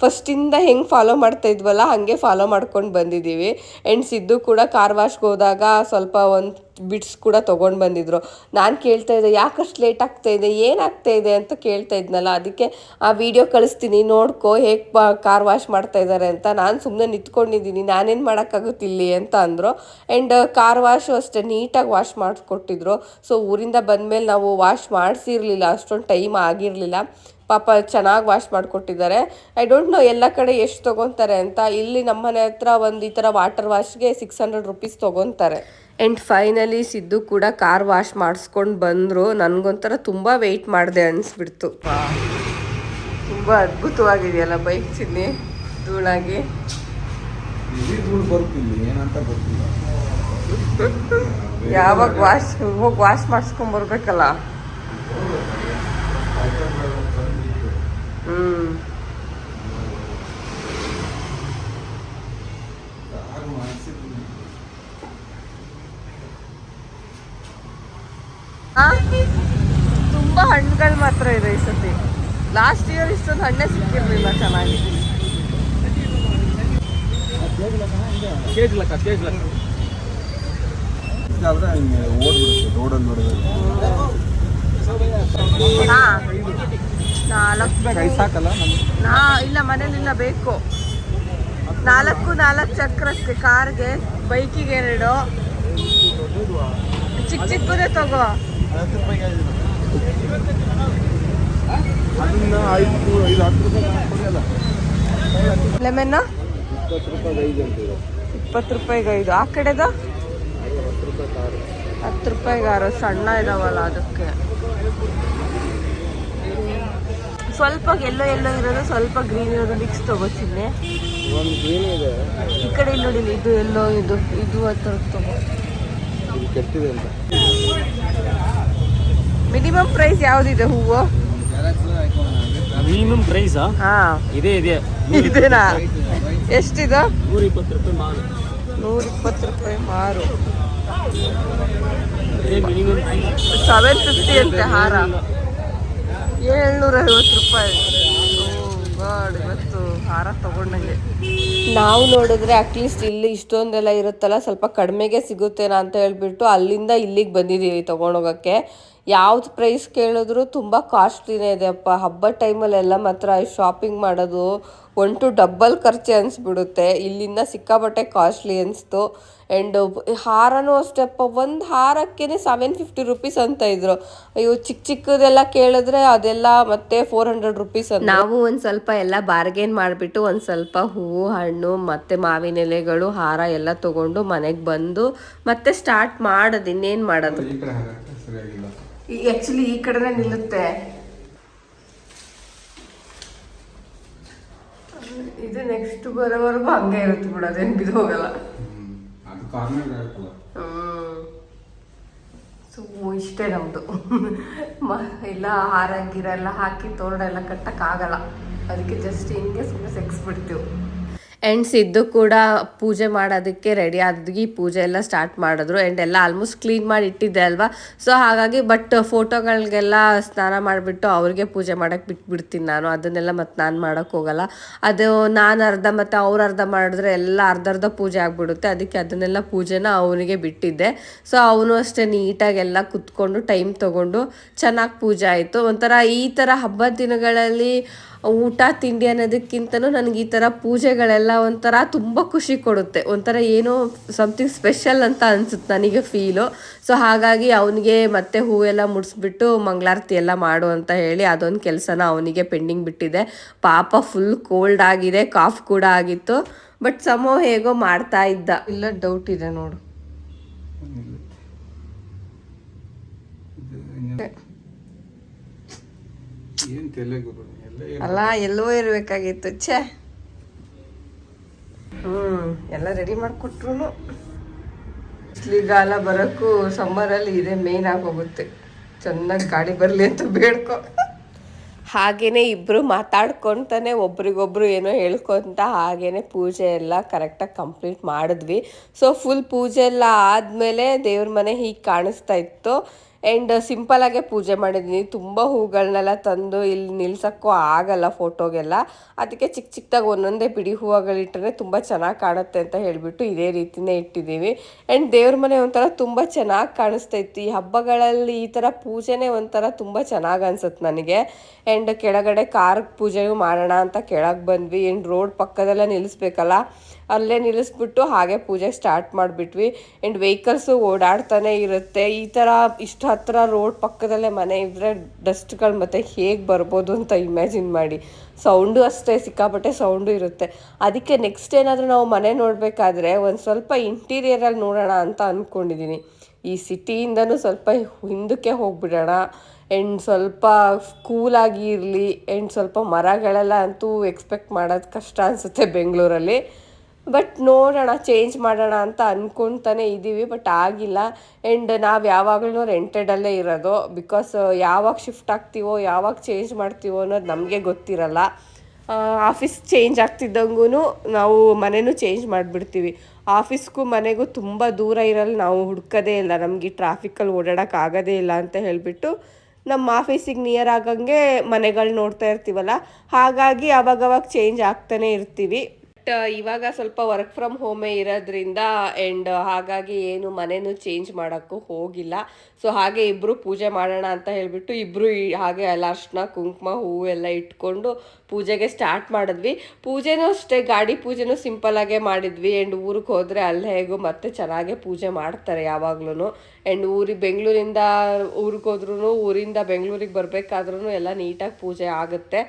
ಫಸ್ಟಿಂದ ಹೆಂಗೆ ಫಾಲೋ ಮಾಡ್ತಾ ಇದ್ವಲ್ಲ ಹಾಗೆ ಫಾಲೋ ಮಾಡ್ಕೊಂಡು ಬಂದಿದ್ದೀವಿ. ಆ್ಯಂಡ್ ಸಿದ್ದು ಕೂಡ ಕಾರ್ ವಾಶ್ಗೆ ಹೋದಾಗ ಸ್ವಲ್ಪ ಒಂದು ಬಿಟ್ಸ್ ಕೂಡ ತೊಗೊಂಡು ಬಂದಿದ್ರು. ನಾನು ಕೇಳ್ತಾ ಇದ್ದೆ ಯಾಕಷ್ಟು ಲೇಟ್ ಆಗ್ತಾ ಇದೆ, ಏನಾಗ್ತಾ ಇದೆ ಅಂತ ಕೇಳ್ತಾ ಇದ್ನಲ್ಲ, ಅದಕ್ಕೆ ಆ ವಿಡಿಯೋ ಕಳಿಸ್ತೀನಿ ನೋಡ್ಕೊ ಹೇಗೆ ಕಾರ್ ವಾಶ್ ಮಾಡ್ತಾ ಇದ್ದಾರೆ ಅಂತ. ನಾನು ಸುಮ್ಮನೆ ನಿಂತ್ಕೊಂಡಿದ್ದೀನಿ, ನಾನೇನು ಮಾಡೋಕ್ಕಾಗುತ್ತೆ ಇಲ್ಲಿ ಅಂತ ಅಂದರು. ಆ್ಯಂಡ್ ಕಾರ್ ವಾಶು ಅಷ್ಟೇ ನೀಟಾಗಿ ವಾಶ್ ಮಾಡಿಕೊಟ್ಟಿದ್ರು. ಸೊ ಊರಿಂದ ಬಂದಮೇಲೆ ನಾವು ವಾಶ್ ಮಾಡಿಸಿರಲಿಲ್ಲ, ಅಷ್ಟೊಂದು ಟೈಮ್ ಆಗಿರಲಿಲ್ಲ. ಪಾಪ ಚೆನ್ನಾಗಿ ವಾಶ್ ಮಾಡಿಕೊಟ್ಟಿದ್ದಾರೆ. ಐ ಡೋಂಟ್ ನೋ ಎಲ್ಲ ಕಡೆ ಎಷ್ಟು ತೊಗೊತಾರೆ ಅಂತ. ಇಲ್ಲಿ ನಮ್ಮನೆ ಹತ್ರ ಒಂದು ಈ ಥರ ವಾಟರ್ ವಾಶ್ಗೆ 600 ರುಪೀಸ್ ತೊಗೊತಾರೆ. ಆ್ಯಂಡ್ ಫೈನಲಿ ಸಿದ್ದು ಕೂಡ ಕಾರ್ ವಾಶ್ ಮಾಡಿಸ್ಕೊಂಡು ಬಂದರು. ನನಗೊಂಥರ ತುಂಬ ವೆಯ್ಟ್ ಮಾಡಿದೆ ಅನಿಸ್ಬಿಡ್ತು. ತುಂಬ ಅದ್ಭುತವಾಗಿದೆಯಲ್ಲ ಬೈಕ್ ಚಿನ್ನಿ, ಧೂಳಾಗಿ. ಯಾವಾಗ ಹೋಗಿ ವಾಶ್ ಮಾಡಿಸ್ಕೊಂಬರ್ಬೇಕಲ್ಲ. ತುಂಬ ಹಣ್ಣುಗಳು ಮಾತ್ರ ಇದೆ ಈ ಸತಿ. ಲಾಸ್ಟ್ ಇಯರ್ ಇಷ್ಟೊಂದು ಹಣ್ಣೇ ಸಿಕ್ಕಿರಲಿಲ್ಲ ಚೆನ್ನಾಗಿ. ಇಲ್ಲ ಮನೇಲಿಲ್ಲ, ಬೇಕು 4 ಚಕ್ರಕ್ಕೆ, ಕಾರ್ಗೆ, ಬೈಕಿಗೆ 2, ಚಿಕ್ಕದೇ ತಗೋ. ಲೆಮನ್ 20 ರೂಪಾಯಿಗೆ 5. ಆ ಕಡೆದು 10 ರೂಪಾಯಿಗೆ 6. ಸಣ್ಣ ಇದಾವಲ್ಲ ಅದಕ್ಕೆ. ಸ್ವಲ್ಪ ಎಲ್ಲೋ ಇರೋದು, ಸ್ವಲ್ಪ ಗ್ರೀನ್ ಇರೋದು ಮಿಕ್ಸ್ ತಗೋತೀನಿ. ಈ ಕಡೆ ಇಲ್ಲಿ ನೋಡಿ, ಇದು ಎಲ್ಲೋ ಇದು ಆ ಥರದ್ದು ತಗೋ. ಮಿನಿಮಮ್ ಪ್ರೈಸ್ ಯಾವುದಿದೆ ಹೂವು? ಮಿನಿಮಮ್ ಪ್ರೈಸ್ ಇದೇನಾ? ಎಷ್ಟಿದೆ? 120 ರೂಪಾಯಿ ಮಾರು. 120 ರೂಪಾಯಿ ಮಾರು. ಮಿನಿಮಮ್ 750 ಅಂತೆ ಹಾರ. 750 ರೂಪಾಯಿ. ಇವತ್ತು ಹಾರ ತಗೊಂಡಂಗೆ. ನಾವು ನೋಡಿದ್ರೆ ಅಟ್ಲೀಸ್ಟ್ ಇಲ್ಲಿ ಇಷ್ಟೊಂದೆಲ್ಲ ಇರುತ್ತಲ್ಲ, ಸ್ವಲ್ಪ ಕಡಿಮೆಗೆ ಸಿಗುತ್ತೇನಾ ಅಂತ ಹೇಳ್ಬಿಟ್ಟು ಅಲ್ಲಿಂದ ಇಲ್ಲಿಗೆ ಬಂದಿದ್ದೀವಿ ತೊಗೊಂಡೋಗೋಕ್ಕೆ. ಯಾವ್ದು ಪ್ರೈಸ್ ಕೇಳಿದ್ರು ತುಂಬ ಕಾಸ್ಟ್ಲಿನೇ ಇದೆ ಅಪ್ಪ. ಹಬ್ಬದ ಟೈಮಲ್ಲೆಲ್ಲ ಮಾತ್ರ ಶಾಪಿಂಗ್ ಮಾಡೋದು ಒಂಟು ಡಬ್ಬಲ್ ಖರ್ಚೆ ಅನಿಸ್ಬಿಡುತ್ತೆ. ಇಲ್ಲಿಂದ ಸಿಕ್ಕಾಪಟ್ಟೆ ಕಾಸ್ಟ್ಲಿ ಅನಿಸ್ತು. ಆ್ಯಂಡ್ ಹಾರನೂ ಅಷ್ಟೆಪ್ಪ, ಒಂದು ಹಾರಕ್ಕೇ 750 ರುಪೀಸ್ ಅಂತ ಇದ್ರು. ಇವು ಚಿಕ್ಕದೆಲ್ಲ ಕೇಳಿದ್ರೆ ಅದೆಲ್ಲ ಮತ್ತೆ 400 ರುಪೀಸ್ ಅಂತ. ನಾವು ಒಂದು ಸ್ವಲ್ಪ ಎಲ್ಲ ಬಾರ್ಗೇನ್ ಮಾಡಿಬಿಟ್ಟು ಒಂದು ಸ್ವಲ್ಪ ಹೂವು, ಹಣ್ಣು ಮತ್ತು ಮಾವಿನ ಎಲೆಗಳು, ಹಾರ ಎಲ್ಲ ತೊಗೊಂಡು ಮನೆಗೆ ಬಂದು ಮತ್ತೆ ಸ್ಟಾರ್ಟ್ ಮಾಡೋದು. ಇನ್ನೇನು ಮಾಡೋದು, ಆ್ಯಕ್ಚುಲಿ ಈ ಕಡೆನೇ ನಿಲ್ಲುತ್ತೆ. ಇದು ನೆಕ್ಸ್ಟ್ ಬರೋವರೆಗೂ ಹಂಗೆ ಇರುತ್ತೆ ಬಿಡು, ಅದೇನು ಬಿದ್ದು ಹೋಗಲ್ಲ. ಸೊ ಇಷ್ಟೇ ನಮ್ಮದು. ಇಲ್ಲ ಹಾರ ಗಿರ ಎಲ್ಲ ಹಾಕಿ ತೋರಣ ಎಲ್ಲ ಕಟ್ಟಕ್ಕಾಗಲ್ಲ, ಅದಕ್ಕೆ ಜಸ್ಟ್ ಹಿಂಗೆ ಸುಮ್ಮನೆ ಸೆಕ್ಸ್ಬಿಡ್ತೀವಿ. ಆ್ಯಂಡ್ ಸಿದ್ದು ಕೂಡ ಪೂಜೆ ಮಾಡೋದಕ್ಕೆ ರೆಡಿ ಆದ್ವಿ. ಪೂಜೆ ಎಲ್ಲ ಸ್ಟಾರ್ಟ್ ಮಾಡಿದ್ರು. ಆ್ಯಂಡ್ ಎಲ್ಲ ಆಲ್ಮೋಸ್ಟ್ ಕ್ಲೀನ್ ಮಾಡಿ ಇಟ್ಟಿದ್ದೆ ಅಲ್ವಾ, ಸೊ ಹಾಗಾಗಿ ಬಟ್ ಫೋಟೋಗಳಿಗೆಲ್ಲ ಸ್ನಾನ ಮಾಡಿಬಿಟ್ಟು ಅವ್ರಿಗೆ ಪೂಜೆ ಮಾಡೋಕ್ಕೆ ಬಿಟ್ಬಿಡ್ತೀನಿ ನಾನು. ಅದನ್ನೆಲ್ಲ ಮತ್ತು ನಾನು ಮಾಡೋಕ್ಕೆ ಹೋಗಲ್ಲ. ಅದು ನಾನು ಅರ್ಧ ಮತ್ತು ಅವ್ರು ಅರ್ಧ ಮಾಡಿದ್ರೆ ಎಲ್ಲ ಅರ್ಧ ಪೂಜೆ ಆಗಿಬಿಡುತ್ತೆ. ಅದಕ್ಕೆ ಅದನ್ನೆಲ್ಲ ಪೂಜೆನ ಅವನಿಗೆ ಬಿಟ್ಟಿದ್ದೆ. ಸೊ ಅವನು ಅಷ್ಟೇ ನೀಟಾಗೆಲ್ಲ ಕುತ್ಕೊಂಡು ಟೈಮ್ ತೊಗೊಂಡು ಚೆನ್ನಾಗಿ ಪೂಜೆ ಆಯಿತು. ಒಂಥರ ಈ ಥರ ಹಬ್ಬದ ದಿನಗಳಲ್ಲಿ ಊಟ ತಿಂಡಿ ಅನ್ನೋದಕ್ಕಿಂತನೂ ನನಗೆ ಈ ಥರ ಪೂಜೆಗಳೆಲ್ಲ ಒಂಥರ ತುಂಬ ಖುಷಿ ಕೊಡುತ್ತೆ. ಒಂಥರ ಏನೋ ಸಮಥಿಂಗ್ ಸ್ಪೆಷಲ್ ಅಂತ ಅನಿಸುತ್ತೆ ನನಗೆ ಫೀಲು. ಸೊ ಹಾಗಾಗಿ ಅವನಿಗೆ ಮತ್ತೆ ಹೂವೆಲ್ಲ ಮುಡಿಸ್ಬಿಟ್ಟು ಮಂಗಳಾರತಿ ಎಲ್ಲ ಮಾಡು ಅಂತ ಹೇಳಿ ಅದೊಂದು ಕೆಲಸನ ಅವನಿಗೆ ಪೆಂಡಿಂಗ್ ಬಿಟ್ಟಿದೆ. ಪಾಪ ಫುಲ್ ಕೋಲ್ಡ್ ಆಗಿದೆ, ಕಾಫ್ ಕೂಡ ಆಗಿತ್ತು. ಬಟ್ ಸಮೋ ಹೇಗೋ ಮಾಡ್ತಾ ಇದ್ದ. ಇಲ್ಲ ಡೌಟ್ ಇದೆ ನೋಡು. ಅಲ್ಲ ಎಲ್ಲೋ ಇರ್ಬೇಕಾಗಿತ್ತು. ಛೇ, ಎಲ್ಲ ರೆಡಿ ಮಾಡಿಕೊಟ್ರು. ಬಿಸಿಲಿಗಾಲ ಬರೋಕ್ಕೂ ಸಮ್ಮರಲ್ಲಿ ಇದೇ ಮೇನ್ ಆಗೋಗುತ್ತೆ. ಚೆನ್ನಾಗಿ ಗಾಡಿ ಬರಲಿ ಅಂತ ಬೇಡ್ಕೊ. ಹಾಗೇನೆ ಇಬ್ಬರು ಮಾತಾಡ್ಕೊತಾನೆ ಒಬ್ರಿಗೊಬ್ರು ಏನೋ ಹೇಳ್ಕೊತ ಹಾಗೇನೆ ಪೂಜೆ ಎಲ್ಲ ಕರೆಕ್ಟಾಗಿ ಕಂಪ್ಲೀಟ್ ಮಾಡಿದ್ವಿ. ಸೊ ಫುಲ್ ಪೂಜೆ ಎಲ್ಲ ಆದಮೇಲೆ ದೇವ್ರ ಮನೆ ಹೀಗೆ ಕಾಣಿಸ್ತಾ ಇತ್ತು. ಆ್ಯಂಡ್ ಸಿಂಪಲಾಗೆ ಪೂಜೆ ಮಾಡಿದ್ದೀನಿ. ತುಂಬ ಹೂಗಳನ್ನೆಲ್ಲ ತಂದು ಇಲ್ಲಿ ನಿಲ್ಸೋಕ್ಕೂ ಆಗಲ್ಲ ಫೋಟೋಗೆಲ್ಲ, ಅದಕ್ಕೆ ಚಿಕ್ಕ ಚಿಕ್ಕದಾಗಿ ಒಂದೊಂದೇ ಬಿಡಿ ಹೂವುಗಳಿಟ್ಟರೆ ತುಂಬ ಚೆನ್ನಾಗಿ ಕಾಣುತ್ತೆ ಅಂತ ಹೇಳಿಬಿಟ್ಟು ಇದೇ ರೀತಿಯೇ ಇಟ್ಟಿದ್ದೀವಿ. ಆ್ಯಂಡ್ ದೇವ್ರ ಮನೆ ಒಂಥರ ತುಂಬ ಚೆನ್ನಾಗಿ ಕಾಣಿಸ್ತಾ ಇತ್ತು. ಈ ಹಬ್ಬಗಳಲ್ಲಿ ಈ ಥರ ಪೂಜೆನೇ ಒಂಥರ ತುಂಬ ಚೆನ್ನಾಗಿ ಅನ್ಸುತ್ತೆ ನನಗೆ. ಆ್ಯಂಡ್ ಕೆಳಗಡೆ ಕಾರ್ ಪೂಜೆಯೂ ಮಾಡೋಣ ಅಂತ ಕೆಳಗೆ ಬಂದ್ವಿ. ಆ್ಯಂಡ್ ರೋಡ್ ಪಕ್ಕದಲ್ಲೇ ನಿಲ್ಲಿಸ್ಬೇಕಲ್ಲ, ಅಲ್ಲೇ ನಿಲ್ಲಿಸ್ಬಿಟ್ಟು ಹಾಗೆ ಪೂಜೆ ಸ್ಟಾರ್ಟ್ ಮಾಡಿಬಿಟ್ವಿ. ಆ್ಯಂಡ್ ವೆಹಿಕಲ್ಸು ಓಡಾಡ್ತಾನೆ ಇರುತ್ತೆ. ಈ ಥರ ಇಷ್ಟು ಹತ್ತಿರ ರೋಡ್ ಪಕ್ಕದಲ್ಲೇ ಮನೆ ಇದ್ದರೆ ಡಸ್ಟ್ಗಳು ಮತ್ತೆ ಹೇಗೆ ಬರ್ಬೋದು ಅಂತ ಇಮ್ಯಾಜಿನ್ ಮಾಡಿ. ಸೌಂಡು ಅಷ್ಟೇ, ಸಿಕ್ಕಾಪಟ್ಟೆ ಸೌಂಡು ಇರುತ್ತೆ. ಅದಕ್ಕೆ ನೆಕ್ಸ್ಟ್ ಏನಾದರೂ ನಾವು ಮನೆ ನೋಡಬೇಕಾದ್ರೆ ಒಂದು ಸ್ವಲ್ಪ ಇಂಟೀರಿಯರಲ್ಲಿ ನೋಡೋಣ ಅಂತ ಅಂದ್ಕೊಂಡಿದ್ದೀನಿ. ಈ ಸಿಟಿಯಿಂದನೂ ಸ್ವಲ್ಪ ಹಿಂದಕ್ಕೆ ಹೋಗ್ಬಿಡೋಣ. ಆ್ಯಂಡ್ ಸ್ವಲ್ಪ ಕೂಲಾಗಿ ಇರಲಿ. ಆ್ಯಂಡ್ ಸ್ವಲ್ಪ ಮರಗಳೆಲ್ಲ ಅಂತೂ ಎಕ್ಸ್ಪೆಕ್ಟ್ ಮಾಡೋದು ಕಷ್ಟ ಅನಿಸುತ್ತೆ ಬೆಂಗಳೂರಲ್ಲಿ. ಬಟ್ ನೋಡೋಣ, ಚೇಂಜ್ ಮಾಡೋಣ ಅಂತ ಅಂದ್ಕೊತಾನೆ ಇದ್ದೀವಿ, ಬಟ್ ಆಗಿಲ್ಲ. ಆ್ಯಂಡ್ ನಾವು ಯಾವಾಗಲೂ ರೆಂಟೆಡಲ್ಲೇ ಇರೋದು. ಬಿಕಾಸ್ ಯಾವಾಗ ಶಿಫ್ಟ್ ಆಗ್ತೀವೋ ಯಾವಾಗ ಚೇಂಜ್ ಮಾಡ್ತೀವೋ ಅನ್ನೋದು ನಮಗೆ ಗೊತ್ತಿರಲ್ಲ. ಆಫೀಸ್ ಚೇಂಜ್ ಆಗ್ತಿದ್ದಂಗೂ ನಾವು ಮನೆಯೂ ಚೇಂಜ್ ಮಾಡಿಬಿಡ್ತೀವಿ. ಆಫೀಸ್ಗೂ ಮನೆಗೂ ತುಂಬ ದೂರ ಇರಲ್ಲ, ನಾವು ಹುಡ್ಕೋದೇ ಇಲ್ಲ. ನಮಗೆ ಟ್ರಾಫಿಕಲ್ಲಿ ಓಡಾಡೋಕ್ಕಾಗೋದೇ ಇಲ್ಲ ಅಂತ ಹೇಳಿಬಿಟ್ಟು ನಮ್ಮ ಆಫೀಸಿಗೆ ನಿಯರ್ ಆಗಂಗೆ ಮನೆಗಳು ನೋಡ್ತಾ ಇರ್ತೀವಲ್ಲ, ಹಾಗಾಗಿ ಅವಾಗವಾಗ ಚೇಂಜ್ ಆಗ್ತಾನೆ ಇರ್ತೀವಿ. ಇವಾಗ ಸ್ವಲ್ಪ ವರ್ಕ್ ಫ್ರಮ್ ಹೋಮೇ ಇರೋದ್ರಿಂದ ಆ್ಯಂಡ್ ಹಾಗಾಗಿ ಏನು ಮನೆಯೂ ಚೇಂಜ್ ಮಾಡೋಕ್ಕೂ ಹೋಗಿಲ್ಲ. ಸೊ ಹಾಗೆ ಇಬ್ಬರು ಪೂಜೆ ಮಾಡೋಣ ಅಂತ ಹೇಳಿಬಿಟ್ಟು ಇಬ್ಬರು ಹಾಗೆ ಎಲ್ಲ ಅರ್ಶಿನ ಕುಂಕುಮ ಹೂವು ಎಲ್ಲ ಇಟ್ಕೊಂಡು ಪೂಜೆಗೆ ಸ್ಟಾರ್ಟ್ ಮಾಡಿದ್ವಿ. ಪೂಜೆನೂ ಅಷ್ಟೇ, ಗಾಡಿ ಪೂಜೆನೂ ಸಿಂಪಲ್ಲಾಗೇ ಮಾಡಿದ್ವಿ. ಆ್ಯಂಡ್ ಊರಿಗೆ ಹೋದರೆ ಅಲ್ಲಿ ಹೇಗೂ ಮತ್ತೆ ಚೆನ್ನಾಗೇ ಪೂಜೆ ಮಾಡ್ತಾರೆ ಯಾವಾಗ್ಲೂ. ಆ್ಯಂಡ್ ಬೆಂಗಳೂರಿಂದ ಊರಿಗೆ ಹೋದ್ರೂ, ಊರಿಂದ ಬೆಂಗಳೂರಿಗೆ ಬರಬೇಕಾದ್ರೂ ಎಲ್ಲ ನೀಟಾಗಿ ಪೂಜೆ ಆಗುತ್ತೆ.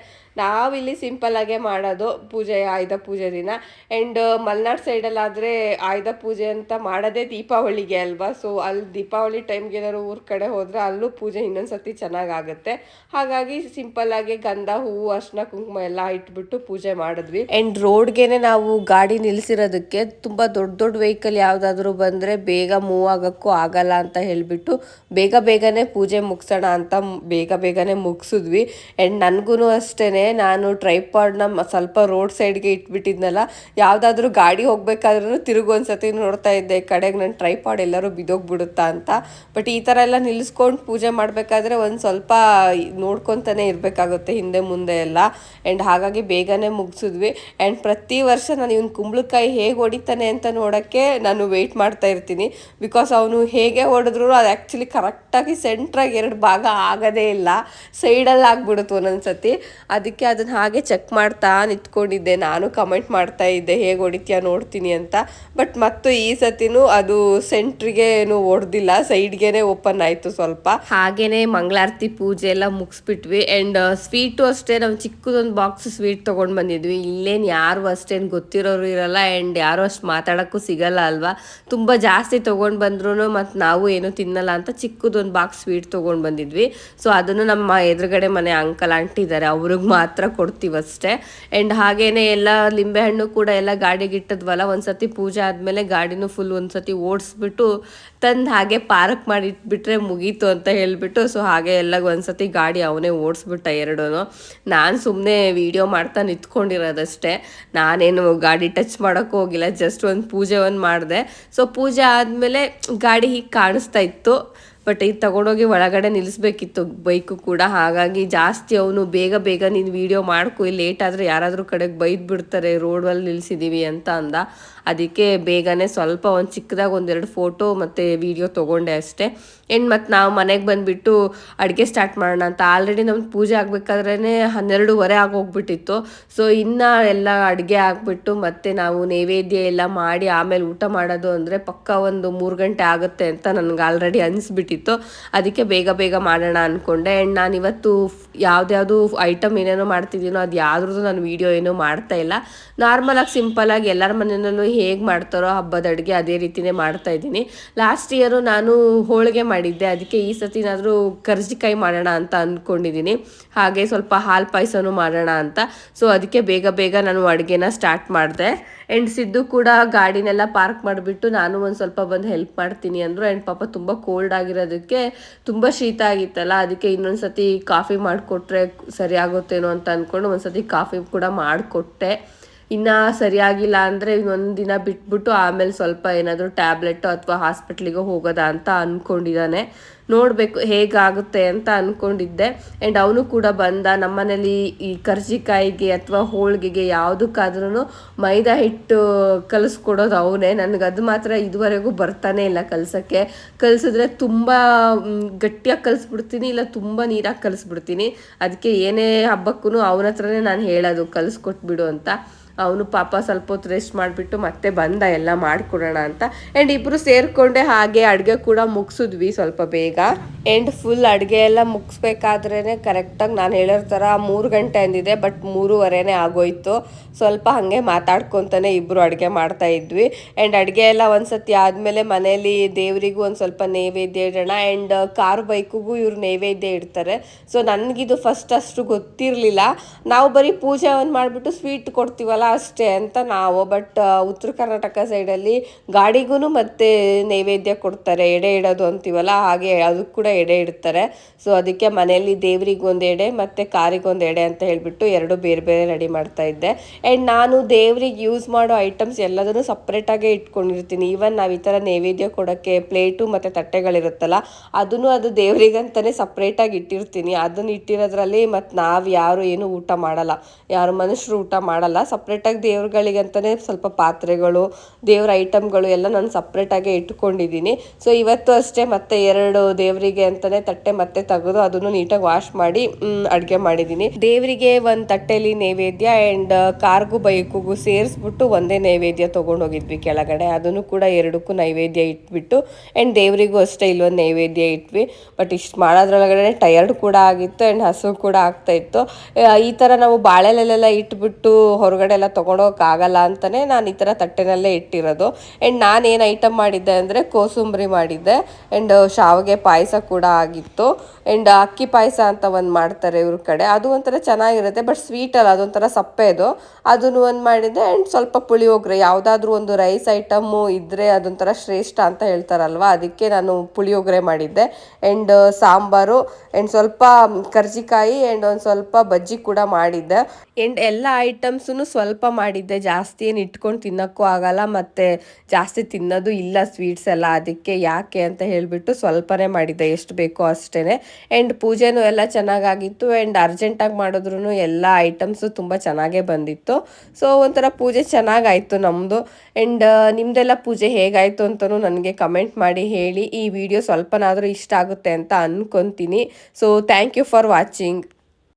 ನಾವಿಲ್ಲಿ ಸಿಂಪಲ್ಲಾಗೇ ಮಾಡೋದು ಪೂಜೆ, ಆಯುಧ ಪೂಜೆ ದಿನ. ಆ್ಯಂಡ್ ಮಲೆನಾಡು ಸೈಡಲ್ಲಾದರೆ ಆಯುಧ ಪೂಜೆ ಅಂತ ಮಾಡೋದೇ ದೀಪಾವಳಿಗೆ ಅಲ್ವಾ. ಸೊ ಅಲ್ಲಿ ದೀಪಾವಳಿ ಟೈಮ್ಗೆ ಏನಾದ್ರು ಊರ ಕಡೆ ಹೋದರೆ ಅಲ್ಲೂ ಪೂಜೆ ಇನ್ನೊಂದು ಸರ್ತಿ ಚೆನ್ನಾಗಾಗುತ್ತೆ. ಹಾಗಾಗಿ ಸಿಂಪಲ್ಲಾಗಿ ಗಂಧ ಹೂವು ಅರ್ಶಿನ ಕುಂಕುಮ ಎಲ್ಲ ಇಟ್ಬಿಟ್ಟು ಪೂಜೆ ಮಾಡಿದ್ವಿ. ಆ್ಯಂಡ್ ರೋಡ್ಗೆನೆ ನಾವು ಗಾಡಿ ನಿಲ್ಲಿಸಿರೋದಕ್ಕೆ ತುಂಬ ದೊಡ್ಡ ದೊಡ್ಡ ವೆಹಿಕಲ್ ಯಾವುದಾದ್ರೂ ಬಂದರೆ ಬೇಗ ಮೂವ್ ಆಗೋಕ್ಕೂ ಆಗಲ್ಲ ಅಂತ ಹೇಳಿಬಿಟ್ಟು ಬೇಗನೆ ಪೂಜೆ ಮುಗಿಸೋಣ ಅಂತ ಬೇಗನೆ ಮುಗಿಸಿದ್ವಿ. ಆ್ಯಂಡ್ ನನಗೂ ಅಷ್ಟೇ, ನಾನು ಟ್ರೈಪಾಡ್ನ ಸ್ವಲ್ಪ ರೋಡ್ ಸೈಡ್ಗೆ ಇಟ್ಬಿಟ್ಟಿದ್ನಲ್ಲ, ಯಾವುದಾದ್ರೂ ಗಾಡಿ ಹೋಗ್ಬೇಕಾದ್ರೂ ತಿರುಗಿ ಒಂದ್ಸತಿ ನೋಡ್ತಾ ಇದ್ದೆ ಕಡೆಗೆ ನನ್ನ ಟ್ರೈಪಾಡ್ ಎಲ್ಲರೂ ಬಿದ್ದೋಗ್ಬಿಡುತ್ತಾ ಅಂತ. ಬಟ್ ಈ ಥರ ಎಲ್ಲ ನಿಲ್ಲಿಸ್ಕೊಂಡು ಪೂಜೆ ಮಾಡಬೇಕಾದ್ರೆ ಒಂದು ಸ್ವಲ್ಪ ನೋಡ್ಕೊತಾನೆ ಇರಬೇಕಾಗುತ್ತೆ ಹಿಂದೆ ಮುಂದೆ ಎಲ್ಲ. ಆ್ಯಂಡ್ ಹಾಗಾಗಿ ಬೇಗನೆ ಮುಗಿಸಿದ್ವಿ. ಆ್ಯಂಡ್ ಪ್ರತಿ ವರ್ಷ ನಾನು ಇವನು ಕುಂಬಳಕಾಯಿ ಹೇಗೆ ಹೊಡಿತಾನೆ ಅಂತ ನೋಡೋಕ್ಕೆ ನಾನು ವೆಯ್ಟ್ ಮಾಡ್ತಾ ಇರ್ತೀನಿ. ಬಿಕಾಸ್ ಅವನು ಹೇಗೆ ಹೊಡೆದ್ರು ಅದು ಆ್ಯಕ್ಚುಲಿ ಕರೆಕ್ಟಾಗಿ ಸೆಂಟ್ರಾಗಿ 2 ಭಾಗ ಆಗೋದೇ ಇಲ್ಲ, ಸೈಡಲ್ಲಿ ಆಗ್ಬಿಡುತ್ತೆ ಒಂದೊಂದ್ಸತಿ. ಅದಕ್ಕೆ ಅದನ್ನು ಹಾಗೆ ಚೆಕ್ ಮಾಡ್ತಾ ನಿಂತ್ಕೊಂಡಿದ್ದೆ. ನಾನು ಕಮೆಂಟ್ ಮಾಡ್ತಾ ಇದ್ದೆ ಹೇಗೆ ಹೊಡಿತೀಯ ನೋಡ್ತೀನಿ ಅಂತ. ಬಟ್ ಮತ್ತು ಈ ಸತಿನೂ ಅದು ಸೆಂಟ್ರಿಗೆ ಏನು ಹೊಡೆದಿಲ್ಲ, ಸೈಡ್ಗೆ ಓಪನ್ ಆಯಿತು ಸ್ವಲ್ಪ. ಹಾಗೇನೆ ಮಂಗಳಾರತಿ ಪೂಜೆ ಎಲ್ಲ ಮುಗಿಸ್ಬಿಟ್ವಿ. ಆ್ಯಂಡ್ ಸ್ವೀಟು ಅಷ್ಟೇ, ನಾವು ಚಿಕ್ಕದೊಂದು ಬಾಕ್ಸ್ ಸ್ವೀಟ್ ತೊಗೊಂಡು ಬಂದಿದ್ವಿ. ಇಲ್ಲೇನು ಯಾರು ಅಷ್ಟೇನು ಗೊತ್ತಿರೋರು ಇರಲ್ಲ ಆ್ಯಂಡ್ ಯಾರು ಅಷ್ಟು ಮಾತಾಡೋಕ್ಕೂ ಸಿಗಲ್ಲ ಅಲ್ವಾ. ತುಂಬ ಜಾಸ್ತಿ ತೊಗೊಂಡು ಬಂದ್ರೂ ಮತ್ತು ನಾವು ಏನೂ ತಿನ್ನಲ್ಲ ಅಂತ ಚಿಕ್ಕದೊಂದು ಬಾಕ್ಸ್ ಸ್ವೀಟ್ ತೊಗೊಂಡು ಬಂದಿದ್ವಿ. ಸೊ ಅದನ್ನು ನಮ್ಮ ಎದುರುಗಡೆ ಮನೆ ಅಂಕಲ್ ಆಂಟಿ ಇದ್ದಾರೆ, ಅವ್ರಿಗೆ ಮಾತ್ರ ಕೊಡ್ತೀವಿ ಅಷ್ಟೇ. ಆ್ಯಂಡ್ ಹಾಗೇನೆ ಎಲ್ಲ ಲಿಂಬೆಹಣ್ಣು ಕೂಡ ಎಲ್ಲ ಗಾಡಿಗೆ ಇಟ್ಟದ್ವಲ್ಲ, ಒಂದ್ಸತಿ ಪೂಜೆ ಆದಮೇಲೆ ಗಾಡಿನೂ ಫುಲ್ ಒಂದ್ಸತಿ ಓಡಿಸ್ಬಿಟ್ಟು ತಂದು ಹಾಗೆ ಪಾರ್ಕ್ ಮಾಡಿ ಇಟ್ಬಿಟ್ರೆ ಮುಗೀತು ಅಂತ ಹೇಳಿಬಿಟ್ಟು, ಸೊ ಹಾಗೆ ಎಲ್ಲ ಒಂದ್ಸತಿ ಗಾಡಿ ಅವನೇ ಓಡಿಸ್ಬಿಟ್ಟ ಎರಡೂ. ನಾನು ಸುಮ್ಮನೆ ವಿಡಿಯೋ ಮಾಡ್ತಾ ನಿಂತ್ಕೊಂಡಿರೋದಷ್ಟೇ, ನಾನೇನು ಗಾಡಿ ಟಚ್ ಮಾಡೋಕ್ಕೂ ಹೋಗಿಲ್ಲ, ಜಸ್ಟ್ ಒಂದು ಪೂಜೆ ಮಾಡಿದೆ. ಸೊ ಪೂಜೆ ಆದಮೇಲೆ ಗಾಡಿ ಹೀಗೆ ಕಾಣಿಸ್ತಾ ಇತ್ತು. ಬಟ್ ಇದು ತಗೊಂಡೋಗಿ ಒಳಗಡೆ ನಿಲ್ಲಿಸ್ಬೇಕಿತ್ತು ಬೈಕು ಕೂಡ. ಹಾಗಾಗಿ ಜಾಸ್ತಿ ಅವನು ಬೇಗ ನೀನು ವೀಡಿಯೋ ಮಾಡ್ಕೊ, ಲೇಟ್ ಆದರೆ ಯಾರಾದರೂ ಕಡೆಗೆ ಬೈದು ಬಿಡ್ತಾರೆ ರೋಡಲ್ಲಿ ನಿಲ್ಲಿಸಿದ್ದೀವಿ ಅಂತ ಅಂದ. ಅದಕ್ಕೆ ಬೇಗನೆ ಸ್ವಲ್ಪ ಒಂದು ಚಿಕ್ಕದಾಗಿ 1-2 ಫೋಟೋ ಮತ್ತು ವೀಡಿಯೋ ತೊಗೊಂಡೆ ಅಷ್ಟೇ. ಆ್ಯಂಡ್ ಮತ್ತು ನಾವು ಮನೆಗೆ ಬಂದುಬಿಟ್ಟು ಅಡುಗೆ ಸ್ಟಾರ್ಟ್ ಮಾಡೋಣ ಅಂತ. ಆಲ್ರೆಡಿ ನಮ್ಗೆ ಪೂಜೆ ಆಗಬೇಕಾದ್ರೇ 12:30 ಆಗೋಗ್ಬಿಟ್ಟಿತ್ತು. ಸೊ ಇನ್ನು ಎಲ್ಲ ಅಡುಗೆ ಆಗಿಬಿಟ್ಟು ಮತ್ತು ನಾವು ನೈವೇದ್ಯ ಎಲ್ಲ ಮಾಡಿ ಆಮೇಲೆ ಊಟ ಮಾಡೋದು ಅಂದರೆ ಪಕ್ಕ ಒಂದು 3 ಗಂಟೆ ಆಗುತ್ತೆ ಅಂತ ನನಗೆ ಆಲ್ರೆಡಿ ಅನಿಸ್ಬಿಟ್ಟಿತ್ತು. ಅದಕ್ಕೆ ಬೇಗ ಮಾಡೋಣ ಅಂದ್ಕೊಂಡೆ. ಆ್ಯಂಡ್ ನಾನಿವತ್ತು ಯಾವುದ್ಯಾವುದು ಐಟಮ್ ಏನೇನೋ ಮಾಡ್ತಿದ್ದೀನೋ ಅದು ಯಾವುದ್ರದ್ದು ನಾನು ವೀಡಿಯೋ ಏನೂ ಮಾಡ್ತಾಯಿಲ್ಲ. ನಾರ್ಮಲಾಗಿ ಸಿಂಪಲಾಗಿ ಎಲ್ಲರ ಮನೆಯಲ್ಲೂ ಹೇಗೆ ಮಾಡ್ತಾರೋ ಹಬ್ಬದ ಅಡುಗೆ ಅದೇ ರೀತಿಯೇ ಮಾಡ್ತಾಯಿದ್ದೀನಿ. ಲಾಸ್ಟ್ ಇಯರು ನಾನು ಹೋಳಿಗೆ ಮಾಡಿದ್ದೆ, ಅದಕ್ಕೆ ಈ ಸತಿನಾದರೂ ಕರ್ಜಿಕಾಯಿ ಮಾಡೋಣ ಅಂತ ಅಂದ್ಕೊಂಡಿದ್ದೀನಿ. ಹಾಗೆ ಸ್ವಲ್ಪ ಹಾಲು ಪಾಯಸನೂ ಮಾಡೋಣ ಅಂತ. ಸೊ ಅದಕ್ಕೆ ಬೇಗ ನಾನು ಅಡುಗೆನ ಸ್ಟಾರ್ಟ್ ಮಾಡಿದೆ. ಆ್ಯಂಡ್ ಸಿದ್ದು ಕೂಡ ಗಾಡಿನೆಲ್ಲ ಪಾರ್ಕ್ ಮಾಡಿಬಿಟ್ಟು ನಾನು ಒಂದು ಸ್ವಲ್ಪ ಬಂದು ಹೆಲ್ಪ್ ಮಾಡ್ತೀನಿ ಅಂದರು. ಆ್ಯಂಡ್ ಪಾಪ ತುಂಬ ಕೋಲ್ಡ್ ಆಗಿರೋದಕ್ಕೆ ತುಂಬ ಶೀತ ಆಗಿತ್ತಲ್ಲ, ಅದಕ್ಕೆ ಇನ್ನೊಂದು ಸತಿ ಕಾಫಿ ಮಾಡಿಕೊಟ್ರೆ ಸರಿ ಆಗುತ್ತೇನೋ ಅಂತ ಅಂದ್ಕೊಂಡು ಒಂದು ಸತಿ ಕಾಫಿ ಕೂಡ ಮಾಡಿಕೊಟ್ಟೆ. ಇನ್ನು ಸರಿಯಾಗಿಲ್ಲ ಅಂದರೆ ಇನ್ನೊಂದು ದಿನ ಬಿಟ್ಬಿಟ್ಟು ಆಮೇಲೆ ಸ್ವಲ್ಪ ಏನಾದರೂ ಟ್ಯಾಬ್ಲೆಟು ಅಥವಾ ಹಾಸ್ಪಿಟ್ಲಿಗೆ ಹೋಗೋದಾ ಅಂತ ಅಂದ್ಕೊಂಡಿದ್ದಾನೆ. ನೋಡಬೇಕು ಹೇಗಾಗುತ್ತೆ ಅಂತ ಅಂದ್ಕೊಂಡಿದ್ದೆ. ಆ್ಯಂಡ್ ಅವನು ಕೂಡ ಬಂದ. ನಮ್ಮನೇಲಿ ಈ ಕರ್ಜಿಕಾಯಿಗೆ ಅಥವಾ ಹೋಳಿಗೆಗೆ ಯಾವುದಕ್ಕಾದ್ರೂ ಮೈದಾ ಹಿಟ್ಟು ಕಲಿಸ್ಕೊಡೋದು ಅವನೇ. ನನಗದು ಮಾತ್ರ ಇದುವರೆಗೂ ಬರ್ತಾನೆ ಇಲ್ಲ ಕಲಸೋಕ್ಕೆ. ಕಲಿಸಿದ್ರೆ ತುಂಬ ಗಟ್ಟಿಯಾಗಿ ಕಲಿಸ್ಬಿಡ್ತೀನಿ, ಇಲ್ಲ ತುಂಬ ನೀರಾಗಿ ಕಲಿಸ್ಬಿಡ್ತೀನಿ. ಅದಕ್ಕೆ ಏನೇ ಹಬ್ಬಕ್ಕೂ ಅವನ ಹತ್ರನೇ ನಾನು ಹೇಳೋದು ಕಲಿಸ್ಕೊಟ್ಬಿಡು ಅಂತ. ಅವನು ಪಾಪ ಸ್ವಲ್ಪ ಹೊತ್ತು ರೆಸ್ಟ್ ಮಾಡಿಬಿಟ್ಟು ಮತ್ತೆ ಬಂದ ಎಲ್ಲ ಮಾಡಿಕೊಡೋಣ ಅಂತ. ಆ್ಯಂಡ್ ಇಬ್ಬರು ಸೇರಿಕೊಂಡೆ ಹಾಗೆ ಅಡುಗೆ ಕೂಡ ಮುಗಿಸಿದ್ವಿ ಸ್ವಲ್ಪ ಬೇಗ. ಆ್ಯಂಡ್ ಫುಲ್ ಅಡುಗೆ ಎಲ್ಲ ಮುಗಿಸ್ಬೇಕಾದ್ರೇ ಕರೆಕ್ಟಾಗಿ ನಾನು ಹೇಳಿರೋ ಥರ 3 ಗಂಟೆ ಅಂದಿದೆ, ಬಟ್ 3:15 ಆಗೋಯ್ತು. ಸ್ವಲ್ಪ ಹಾಗೆ ಮಾತಾಡ್ಕೊತಾನೆ ಇಬ್ಬರು ಅಡುಗೆ ಮಾಡ್ತಾ ಇದ್ವಿ. ಆ್ಯಂಡ್ ಅಡುಗೆ ಎಲ್ಲ ಒಂದ್ಸತಿ ಆದಮೇಲೆ ಮನೇಲಿ ದೇವರಿಗೂ ಒಂದು ಸ್ವಲ್ಪ ನೈವೇದ್ಯ ಇಡೋಣ. ಆ್ಯಂಡ್ ಕಾರು ಬೈಕಿಗೂ ಇವ್ರು ನೈವೇದ್ಯ ಇಡ್ತಾರೆ. ಸೊ ನನಗಿದು ಫಸ್ಟ್ ಅಷ್ಟು ಗೊತ್ತಿರಲಿಲ್ಲ. ನಾವು ಬರೀ ಪೂಜೆ ಒಂದು ಮಾಡಿಬಿಟ್ಟು ಸ್ವೀಟ್ ಕೊಡ್ತೀವಲ್ಲ ಅಷ್ಟೇ ಅಂತ ನಾವು. ಬಟ್ ಉತ್ತರ ಕರ್ನಾಟಕ ಸೈಡಲ್ಲಿ ಗಾಡಿಗೂ ಮತ್ತೆ ನೈವೇದ್ಯ ಕೊಡ್ತಾರೆ, ಎಡೆ ಇಡೋದು ಅಂತೀವಲ್ಲ ಹಾಗೆ ಅದಕ್ಕೆ ಕೂಡ ಎಡೆ ಇಡ್ತಾರೆ. ಸೊ ಅದಕ್ಕೆ ಮನೆಯಲ್ಲಿ ದೇವ್ರಿಗೆ ಒಂದು ಎಡೆ ಮತ್ತು ಕಾರಿಗೊಂದು ಎಡೆ ಅಂತ ಹೇಳಿಬಿಟ್ಟು 2 ಬೇರೆ ಬೇರೆ ರೆಡಿ ಮಾಡ್ತಾ ಇದ್ದೆ. ಆ್ಯಂಡ್ ನಾನು ದೇವ್ರಿಗೆ ಯೂಸ್ ಮಾಡೋ ಐಟಮ್ಸ್ ಎಲ್ಲದನ್ನು ಸಪ್ರೇಟಾಗೇ ಇಟ್ಕೊಂಡಿರ್ತೀನಿ. ಈವನ್ ನಾವು ಈ ಥರ ನೈವೇದ್ಯ ಕೊಡೋಕ್ಕೆ ಪ್ಲೇಟು ಮತ್ತು ತಟ್ಟೆಗಳಿರುತ್ತಲ್ಲ ಅದನ್ನು ಅದು ದೇವರಿಗಂತಲೇ ಸಪ್ರೇಟಾಗಿ ಇಟ್ಟಿರ್ತೀನಿ. ಅದನ್ನು ಇಟ್ಟಿರೋದ್ರಲ್ಲಿ ಮತ್ತು ನಾವು ಯಾರು ಏನು ಊಟ ಮಾಡಲ್ಲ, ಯಾರು ಮನುಷ್ಯರು ಊಟ ಮಾಡಲ್ಲ. ಸಪ್ರೇಟಾಗಿ ದೇವ್ರುಗಳಿಗಂತಲೇ ಸ್ವಲ್ಪ ಪಾತ್ರೆಗಳು, ದೇವ್ರ ಐಟಮ್ಗಳು ಎಲ್ಲ ನಾನು ಸಪ್ರೇಟಾಗೇ ಇಟ್ಕೊಂಡಿದ್ದೀನಿ. ಸೊ ಇವತ್ತು ಅಷ್ಟೇ ಮತ್ತೆ 2 ದೇವರಿಗೆ ಅಂತಲೇ ತಟ್ಟೆ ಮತ್ತೆ ತೆಗೆದು ಅದನ್ನು ನೀಟಾಗಿ ವಾಶ್ ಮಾಡಿ ಅಡುಗೆ ಮಾಡಿದ್ದೀನಿ. ದೇವರಿಗೆ ಒಂದು ತಟ್ಟೆಲಿ ನೈವೇದ್ಯ ಆ್ಯಂಡ್ ಕಾರ್ಗೂ ಬೈಕಿಗೂ ಸೇರಿಸ್ಬಿಟ್ಟು ಒಂದೇ ನೈವೇದ್ಯ ತೊಗೊಂಡೋಗಿದ್ವಿ ಕೆಳಗಡೆ. ಅದನ್ನು ಕೂಡ 2ಕ್ಕೂ ನೈವೇದ್ಯ ಇಟ್ಬಿಟ್ಟು ಆ್ಯಂಡ್ ದೇವರಿಗೂ ಅಷ್ಟೇ ಇಲ್ಲೊಂದು ನೈವೇದ್ಯ ಇಟ್ವಿ. ಬಟ್ ಇಷ್ಟು ಮಾಡೋದ್ರೊಳಗಡೆ ಟಯರ್ಡ್ ಕೂಡ ಆಗಿತ್ತು ಆ್ಯಂಡ್ ಹಸು ಕೂಡ ಆಗ್ತಾಯಿತ್ತು. ಈ ಥರ ನಾವು ಬಾಳೆಲೆಲ್ಲ ಇಟ್ಬಿಟ್ಟು ಹೊರಗಡೆ ಎಲ್ಲ ತೊಗೊಂಡೋಗಕ್ಕಾಗಲ್ಲ ಅಂತಲೇ ನಾನು ಈ ಥರ ತಟ್ಟೆನಲ್ಲೇ ಇಟ್ಟಿರೋದು. ಆ್ಯಂಡ್ ನಾನೇನು ಐಟಮ್ ಮಾಡಿದ್ದೆ ಅಂದರೆ ಕೋಸಂಬರಿ ಮಾಡಿದ್ದೆ ಆ್ಯಂಡ್ ಶಾವಿಗೆ ಪಾಯಸ ಕೂಡ ಆಗಿತ್ತು. ಆ್ಯಂಡ್ ಅಕ್ಕಿ ಪಾಯಸ ಅಂತ ಒಂದು ಮಾಡ್ತಾರೆ ಇವ್ರ ಕಡೆ, ಅದು ಒಂಥರ ಚೆನ್ನಾಗಿರುತ್ತೆ. ಬಟ್ ಸ್ವೀಟ್ ಅಲ್ಲ, ಅದೊಂಥರ ಸಪ್ಪೆದು. ಅದನ್ನು ಒಂದು ಮಾಡಿದ್ದೆ. ಆ್ಯಂಡ್ ಸ್ವಲ್ಪ ಪುಳಿಯೋಗರೆ, ಯಾವುದಾದ್ರೂ ಒಂದು ರೈಸ್ ಐಟಮ್ಮು ಇದ್ದರೆ ಅದೊಂಥರ ಶ್ರೇಷ್ಠ ಅಂತ ಹೇಳ್ತಾರಲ್ವ, ಅದಕ್ಕೆ ನಾನು ಪುಳಿಯೋಗರೆ ಮಾಡಿದ್ದೆ. ಆ್ಯಂಡ್ ಸಾಂಬಾರು ಆ್ಯಂಡ್ ಸ್ವಲ್ಪ ಕರ್ಜಿಕಾಯಿ ಆ್ಯಂಡ್ ಒಂದು ಸ್ವಲ್ಪ ಬಜ್ಜಿ ಕೂಡ ಮಾಡಿದ್ದೆ. ಆ್ಯಂಡ್ ಎಲ್ಲ ಐಟಮ್ಸನ್ನು ಸ್ವಲ್ಪ ಮಾಡಿದ್ದೆ, ಜಾಸ್ತಿ ಏನು ಇಟ್ಕೊಂಡು ತಿನ್ನೋಕ್ಕೂ ಆಗಲ್ಲ ಮತ್ತು ಜಾಸ್ತಿ ತಿನ್ನೋದು ಇಲ್ಲ ಸ್ವೀಟ್ಸ್ ಎಲ್ಲ. ಅದಕ್ಕೆ ಯಾಕೆ ಅಂತ ಹೇಳಿಬಿಟ್ಟು ಸ್ವಲ್ಪನೇ ಮಾಡಿದ್ದೆ, ಎಷ್ಟು ಬೇಕೋ ಅಷ್ಟೇ. ಆ್ಯಂಡ್ ಪೂಜೆನೂ ಎಲ್ಲ ಚೆನ್ನಾಗಾಗಿತ್ತು. ಆ್ಯಂಡ್ ಅರ್ಜೆಂಟಾಗಿ ಮಾಡಿದ್ರೂ ಎಲ್ಲ ಐಟಮ್ಸು ತುಂಬ ಚೆನ್ನಾಗೇ ಬಂದಿತ್ತು. ಸೊ ಒಂಥರ ಪೂಜೆ ಚೆನ್ನಾಗಾಯಿತು ನಮ್ಮದು. ಆ್ಯಂಡ್ ನಿಮ್ಮದೆಲ್ಲ ಪೂಜೆ ಹೇಗಾಯಿತು ಅಂತಲೂ ನನಗೆ ಕಮೆಂಟ್ ಮಾಡಿ ಹೇಳಿ. ಈ ವಿಡಿಯೋ ಸ್ವಲ್ಪನಾದರೂ ಇಷ್ಟ ಆಗುತ್ತೆ ಅಂತ ಅಂದ್ಕೊತೀನಿ. So thank you for watching.